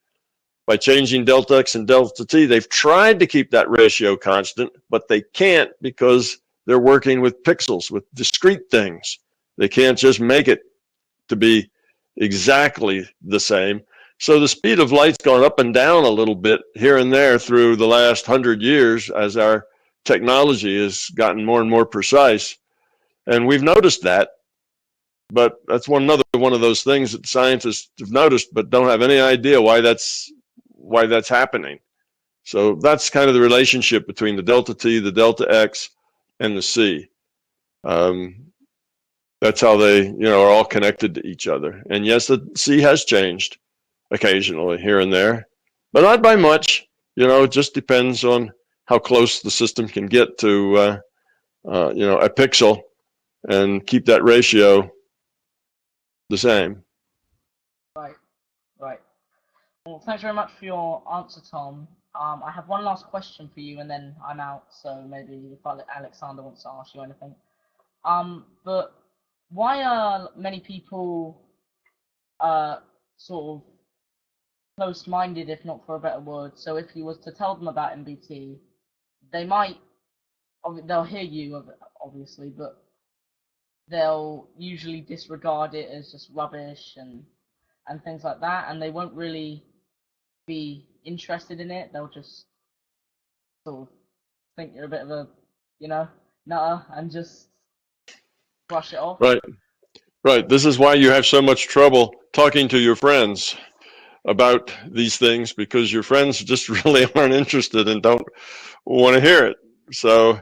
by changing delta X and delta T, they've tried to keep that ratio constant, but they can't because they're working with pixels, with discrete things. They can't just make it to be exactly the same. So the speed of light's gone up and down a little bit here and there through the last 100 years as our technology has gotten more and more precise. And we've noticed that, but that's another one of those things that scientists have noticed but don't have any idea why that's happening. So that's kind of the relationship between the delta T, the delta X, and the C. That's how they, are all connected to each other. And yes, the C has changed occasionally here and there, but not by much. It just depends on how close the system can get to a pixel, and keep that ratio the same. Right, right. Well, thanks very much for your answer, Tom. I have one last question for you, and then I'm out. So maybe if Alexander wants to ask you anything. But why are many people sort of close-minded, if not for a better word? So if you was to tell them about MBT, they'll hear you obviously, but they'll usually disregard it as just rubbish and things like that, and they won't really be interested in it. They'll just sort of think you're a bit of a, nutter and just brush it off. Right. This is why you have so much trouble talking to your friends about these things, because your friends just really aren't interested and don't want to hear it. So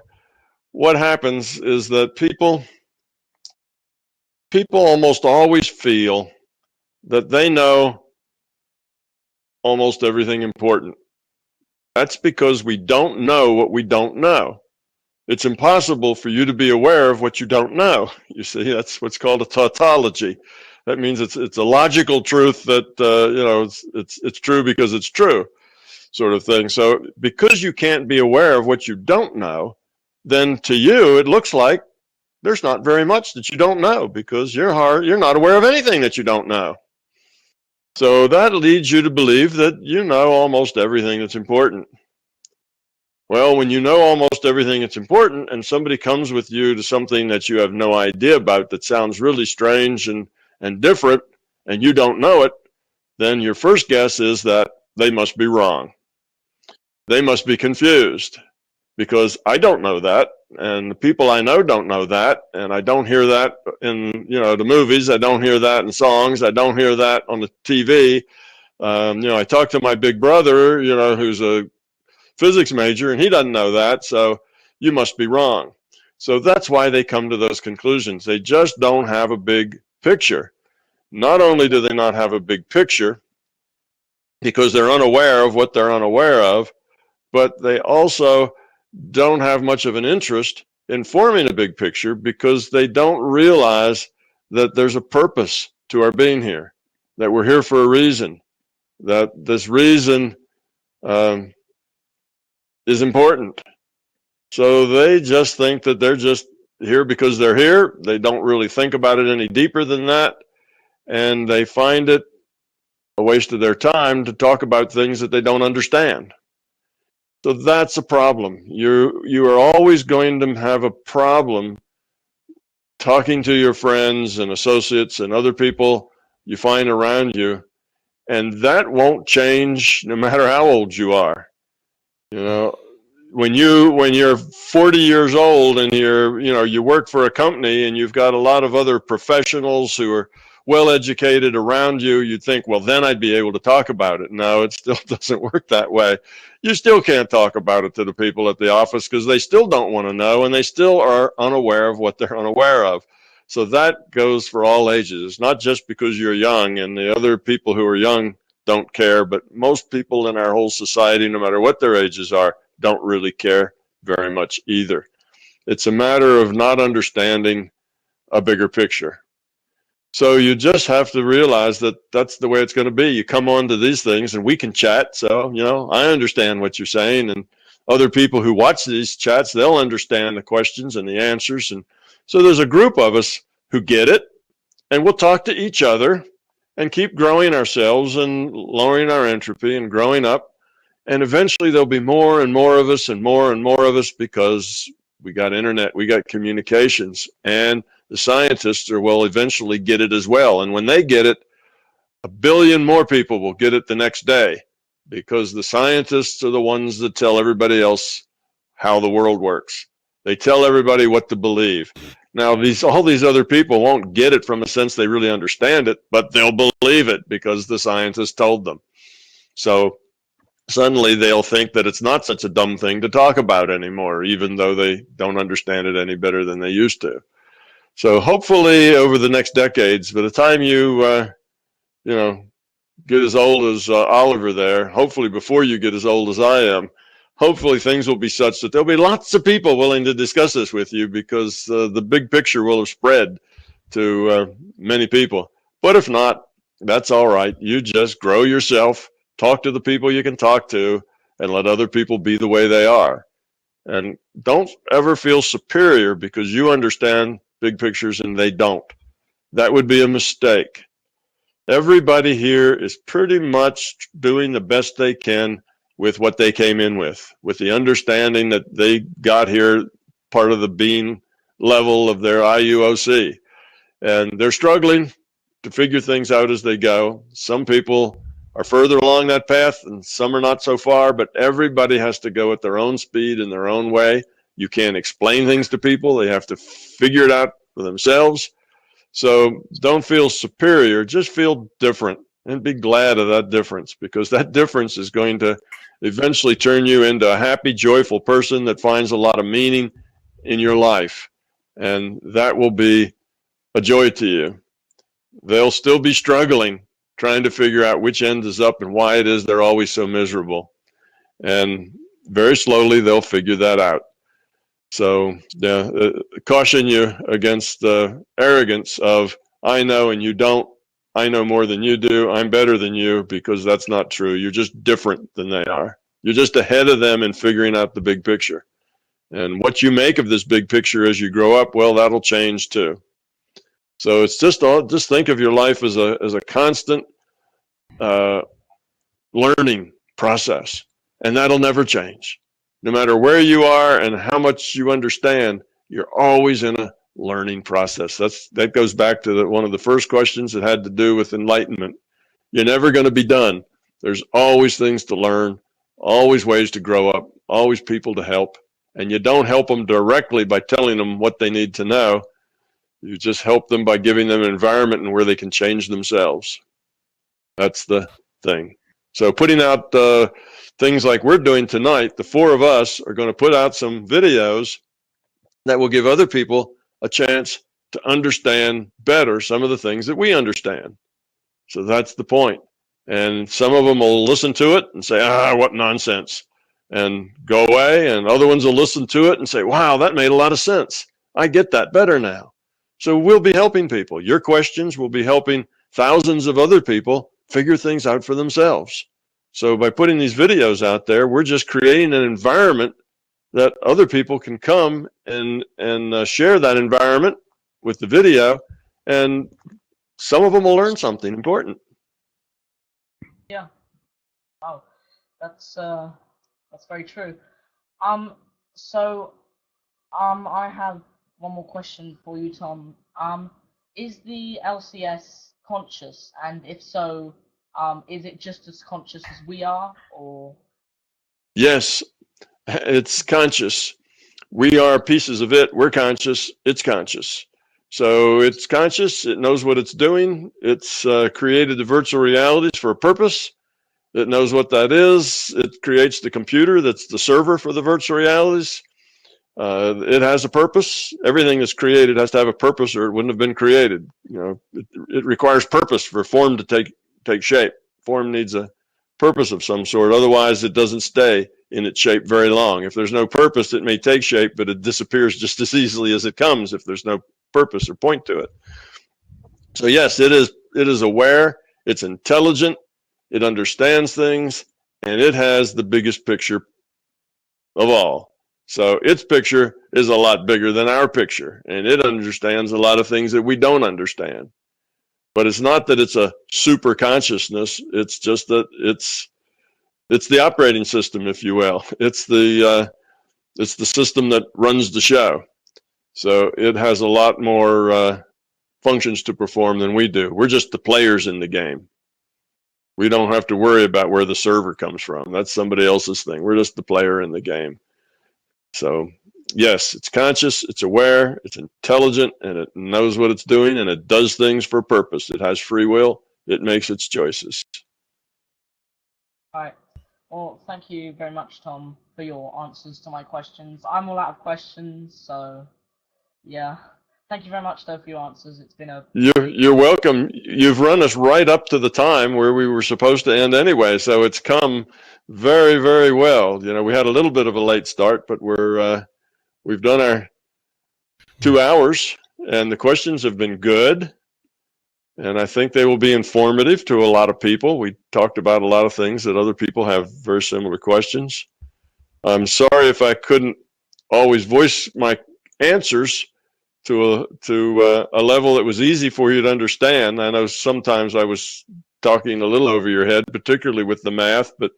what happens is that people almost always feel that they know almost everything important. That's because we don't know what we don't know. It's impossible for you to be aware of what you don't know. You see, that's what's called a tautology. That means it's a logical truth that it's true because it's true, sort of thing. So because you can't be aware of what you don't know, then to you it looks like there's not very much that you don't know, because you're not aware of anything that you don't know. So that leads you to believe that you know almost everything that's important. Well, when you know almost everything that's important and somebody comes with you to something that you have no idea about that sounds really strange and different, and you don't know it, then your first guess is that they must be wrong. They must be confused, because I don't know that, and the people I know don't know that, and I don't hear that in the movies. I don't hear that in songs. I don't hear that on the TV. I talk to my big brother, who's a physics major, and he doesn't know that, so you must be wrong. So that's why they come to those conclusions. They just don't have a big picture. Not only do they not have a big picture because they're unaware of what they're unaware of, but they also don't have much of an interest in forming a big picture, because they don't realize that there's a purpose to our being here, that we're here for a reason, that this reason is important. So they just think that they're just here because they're here. They don't really think about it any deeper than that, and they find it a waste of their time to talk about things that they don't understand. So that's a problem. You are always going to have a problem talking to your friends and associates and other people you find around you, and that won't change no matter how old you are. When you're 40 years old and you work for a company and you've got a lot of other professionals who are well educated around you, you'd think, well, then I'd be able to talk about it. No, it still doesn't work that way. You still can't talk about it to the people at the office, because they still don't want to know, and they still are unaware of what they're unaware of. So that goes for all ages. It's not just because you're young and the other people who are young don't care, but most people in our whole society, no matter what their ages are, don't really care very much either. It's a matter of not understanding a bigger picture. So you just have to realize that that's the way it's going to be. You come on to these things and we can chat. So, I understand what you're saying, and other people who watch these chats, they'll understand the questions and the answers. And so there's a group of us who get it, and we'll talk to each other and keep growing ourselves and lowering our entropy and growing up. And eventually there'll be more and more of us and more of us, because we got internet, we got communications, and the scientists will eventually get it as well. And when they get it, 1 billion more people will get it the next day, because the scientists are the ones that tell everybody else how the world works. They tell everybody what to believe. Now, all these other people won't get it from a sense they really understand it, but they'll believe it because the scientists told them. So suddenly they'll think that it's not such a dumb thing to talk about anymore, even though they don't understand it any better than they used to. So hopefully over the next decades, by the time you get as old as Oliver there, hopefully before you get as old as I am, hopefully things will be such that there'll be lots of people willing to discuss this with you, because the big picture will have spread to many people. But if not, that's all right. You just grow yourself, talk to the people you can talk to, and let other people be the way they are. And don't ever feel superior because you understand big pictures and they don't. That would be a mistake. Everybody here is pretty much doing the best they can with what they came in with the understanding that they got here part of the being level of their IUOC. And they're struggling to figure things out as they go. Some people are further along that path and some are not so far, but everybody has to go at their own speed in their own way. You can't explain things to people. They have to figure it out for themselves. So don't feel superior, just feel different and be glad of that difference, because that difference is going to eventually turn you into a happy, joyful person that finds a lot of meaning in your life. And that will be a joy to you. They'll still be struggling, trying to figure out which end is up and why it is they're always so miserable. And very slowly they'll figure that out. So yeah, caution you against the arrogance of, I know and you don't, I know more than you do, I'm better than you, because that's not true. You're just different than they are. You're just ahead of them in figuring out the big picture. And what you make of this big picture as you grow up, well, that'll change too. So it's just think of your life as a constant learning process, and that'll never change. No matter where you are and how much you understand, you're always in a learning process. That goes back to one of the first questions that had to do with enlightenment. You're never going to be done. There's always things to learn, always ways to grow up, always people to help. And you don't help them directly by telling them what they need to know. You just help them by giving them an environment where they can change themselves. That's the thing. So putting out things like we're doing tonight, the four of us are going to put out some videos that will give other people a chance to understand better some of the things that we understand. So that's the point. And some of them will listen to it and say, what nonsense, and go away. And other ones will listen to it and say, wow, that made a lot of sense. I get that better now. So we'll be helping people. Your questions will be helping thousands of other people figure things out for themselves. So by putting these videos out there, we're just creating an environment that other people can come and share that environment with the video, and some of them will learn something important. Yeah. Wow. That's very true. I have one more question for you, Tom. Is the LCS conscious, and if so, is it just as conscious as we are, or? Yes, it's conscious. We are pieces of it. We're conscious. It's conscious. So it's conscious. It knows what it's doing. It's created the virtual realities for a purpose. It knows what that is. It creates the computer that's the server for the virtual realities. It has a purpose. Everything that's created has to have a purpose, or it wouldn't have been created. It requires purpose for form to take shape. Form needs a purpose of some sort. Otherwise, it doesn't stay in its shape very long. If there's no purpose, it may take shape, but it disappears just as easily as it comes if there's no purpose or point to it. So yes, it is aware. It's intelligent. It understands things, and it has the biggest picture of all. So its picture is a lot bigger than our picture, and it understands a lot of things that we don't understand. But it's not that it's a super consciousness. It's just that it's the operating system, if you will. It's the system that runs the show. So it has a lot more functions to perform than we do. We're just the players in the game. We don't have to worry about where the server comes from. That's somebody else's thing. We're just the player in the game. So yes, it's conscious, it's aware, it's intelligent, and it knows what it's doing, and it does things for a purpose. It has free will. It makes its choices. All right. Well, thank you very much, Tom, for your answers to my questions. I'm all out of questions, so yeah. Thank you very much, though, for your answers. It's been a... You're welcome. You've run us right up to the time where we were supposed to end anyway, so it's come very, very well. You know, we had a little bit of a late start, but we've done our 2 hours, and the questions have been good. And I think they will be informative to a lot of people. We talked about a lot of things that other people have very similar questions. I'm sorry if I couldn't always voice my answers to a level that was easy for you to understand. I know sometimes I was talking a little over your head, particularly with the math, but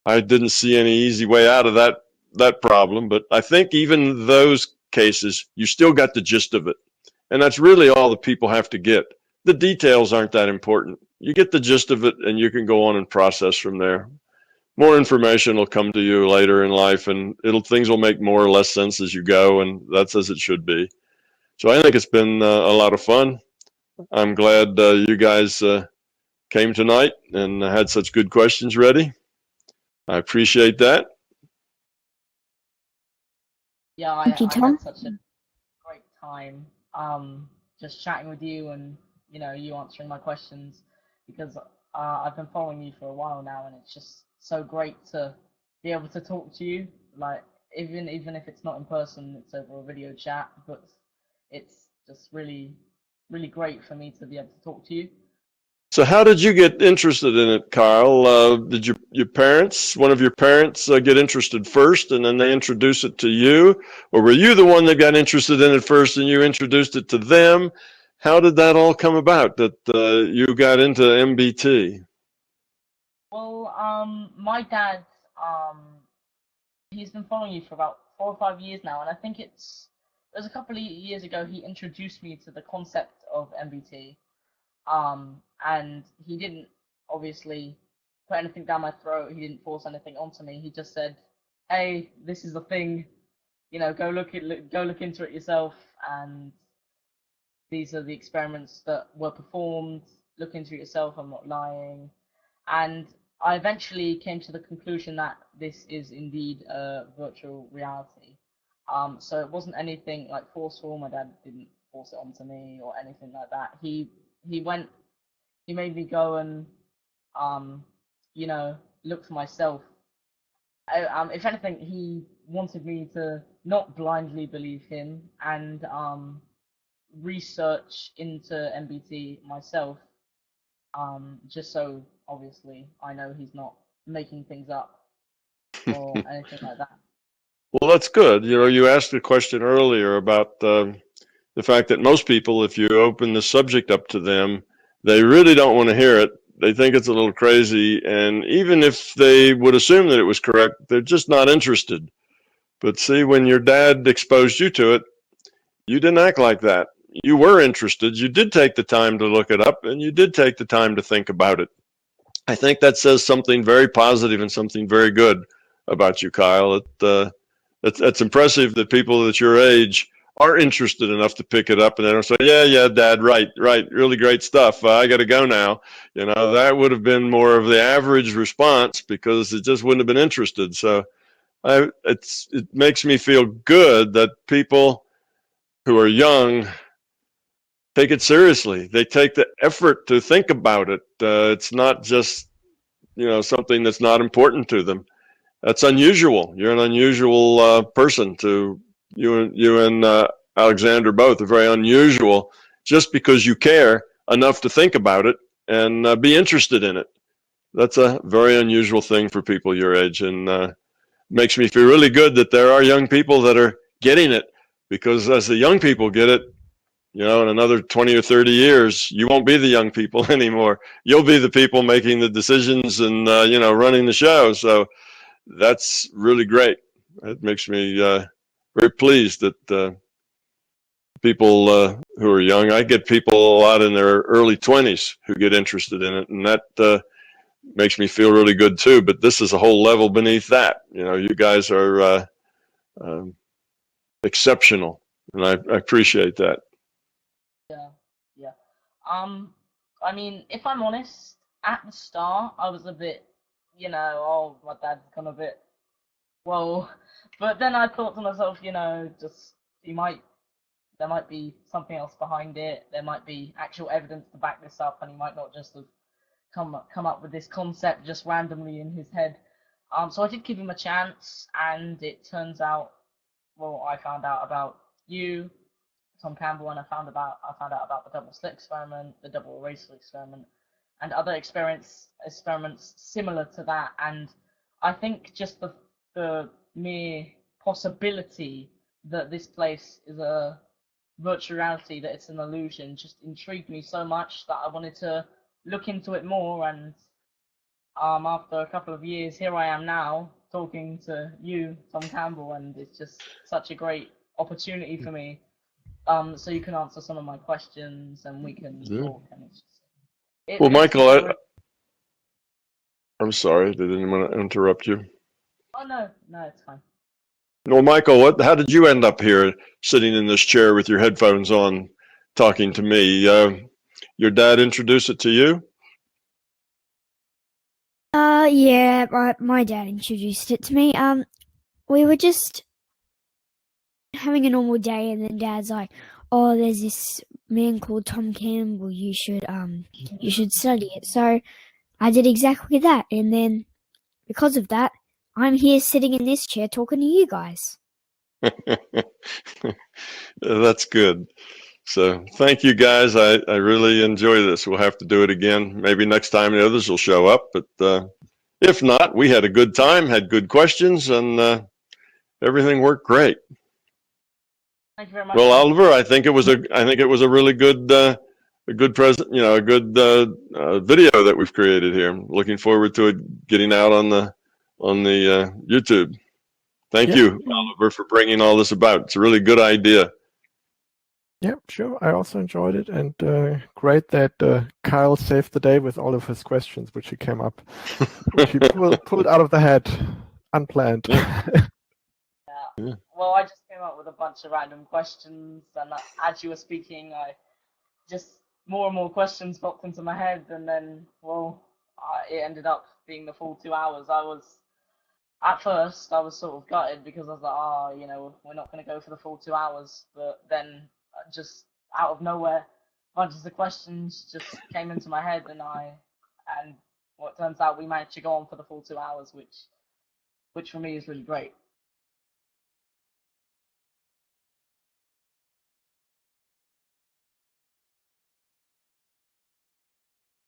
I didn't see any easy way out of that problem. But I think even those cases, you still got the gist of it. And that's really all that people have to get. The details aren't that important. You get the gist of it and you can go on and process from there. More information will come to you later in life, and things will make more or less sense as you go, and that's as it should be. So I think it's been a lot of fun. I'm glad you guys came tonight and had such good questions ready. I appreciate that. Yeah, Thank you, I Tom. had such a great time just chatting with you and you answering my questions, because I've been following you for a while now, and it's just so great to be able to talk to you, like even if it's not in person, it's over a video chat, but it's just really great for me to be able to talk to you. So how did you get interested in it, Kyle? Did your parents, one of your parents, get interested first and then they introduced it to you? Or were you the one that got interested in it first and you introduced it to them? How did that all come about that you got into MBT? Well, my dad, he's been following you for about 4 or 5 years now, and I think it was a couple of years ago he introduced me to the concept of MBT. And he didn't obviously put anything down my throat. He didn't force anything onto me. He just said, "Hey, this is the thing. Go look into it yourself. And these are the experiments that were performed. Look into it yourself. I'm not lying." And I eventually came to the conclusion that this is indeed a virtual reality. So it wasn't anything like forceful. My dad didn't force it onto me or anything like that. He made me go and look for myself. If anything, he wanted me to not blindly believe him and research into MBT myself, just so obviously I know he's not making things up or anything like that. Well, that's good. You asked a question earlier about the fact that most people, if you open the subject up to them, they really don't want to hear it. They think it's a little crazy. And even if they would assume that it was correct, they're just not interested. But see, when your dad exposed you to it, you didn't act like that. You were interested. You did take the time to look it up, and you did take the time to think about it. I think that says something very positive and something very good about you, Kyle. It's impressive that people at your age are interested enough to pick it up and they don't say, yeah, Dad, right, really great stuff. I got to go now. That would have been more of the average response because it just wouldn't have been interested. So it makes me feel good that people who are young take it seriously. They take the effort to think about it. It's not just something that's not important to them. That's unusual. You're an unusual person. You and Alexander both are very unusual, just because you care enough to think about it and be interested in it. That's a very unusual thing for people your age, and makes me feel really good that there are young people that are getting it, because as the young people get it, in another 20 or 30 years, you won't be the young people anymore. You'll be the people making the decisions and running the show. So that's really great. It makes me very pleased that people who are young, I get people a lot in their early 20s who get interested in it, and that makes me feel really good too. But this is a whole level beneath that. You guys are exceptional, and I appreciate that. Yeah. I mean, if I'm honest, at the start I was a bit, oh, my dad's kind of a bit, whoa. But then I thought to myself, just there might be something else behind it. There might be actual evidence to back this up, and he might not just have come up with this concept just randomly in his head. So I did give him a chance, and it turns out, well, I found out about you, Tom Campbell, and I found out about the double slit experiment, the double erasal experiment, and other experiments similar to that. And I think just the mere possibility that this place is a virtual reality, that it's an illusion, just intrigued me so much that I wanted to look into it more. And after a couple of years, here I am now talking to you, Tom Campbell, and it's just such a great opportunity for me. So you can answer some of my questions, and we can talk. And it's just, Well, Michael, really... I'm sorry, didn't want to interrupt you. Oh no, it's fine. Well, Michael, how did you end up here, sitting in this chair with your headphones on, talking to me? Your dad introduced it to you? Yeah, my dad introduced it to me. We were just having a normal day, and then Dad's like, "Oh, there's this man called Tom Campbell. You should study it." So I did exactly that, and then because of that, I'm here sitting in this chair talking to you guys. That's good. So thank you, guys. I really enjoy this. We'll have to do it again. Maybe next time the others will show up, but if not, we had a good time, had good questions, and everything worked great. Thank you very much. Well, Oliver, I think it was a really good present, a good video that we've created here. I'm looking forward to it getting out on the YouTube. Thank you, Oliver, for bringing all this about. It's a really good idea. Yeah, sure. I also enjoyed it, and great that Kyle saved the day with all of his questions, which he came up, which he pulled out of the head, unplanned. Yeah. Well, I just came up with a bunch of random questions, and as you were speaking, I just more and more questions popped into my head, and then, well, it ended up being the full 2 hours. At first, I was sort of gutted because I was like, we're not going to go for the full 2 hours. But then, just out of nowhere, bunches of questions just came into my head, and well, it turns out we managed to go on for the full 2 hours, which for me is really great.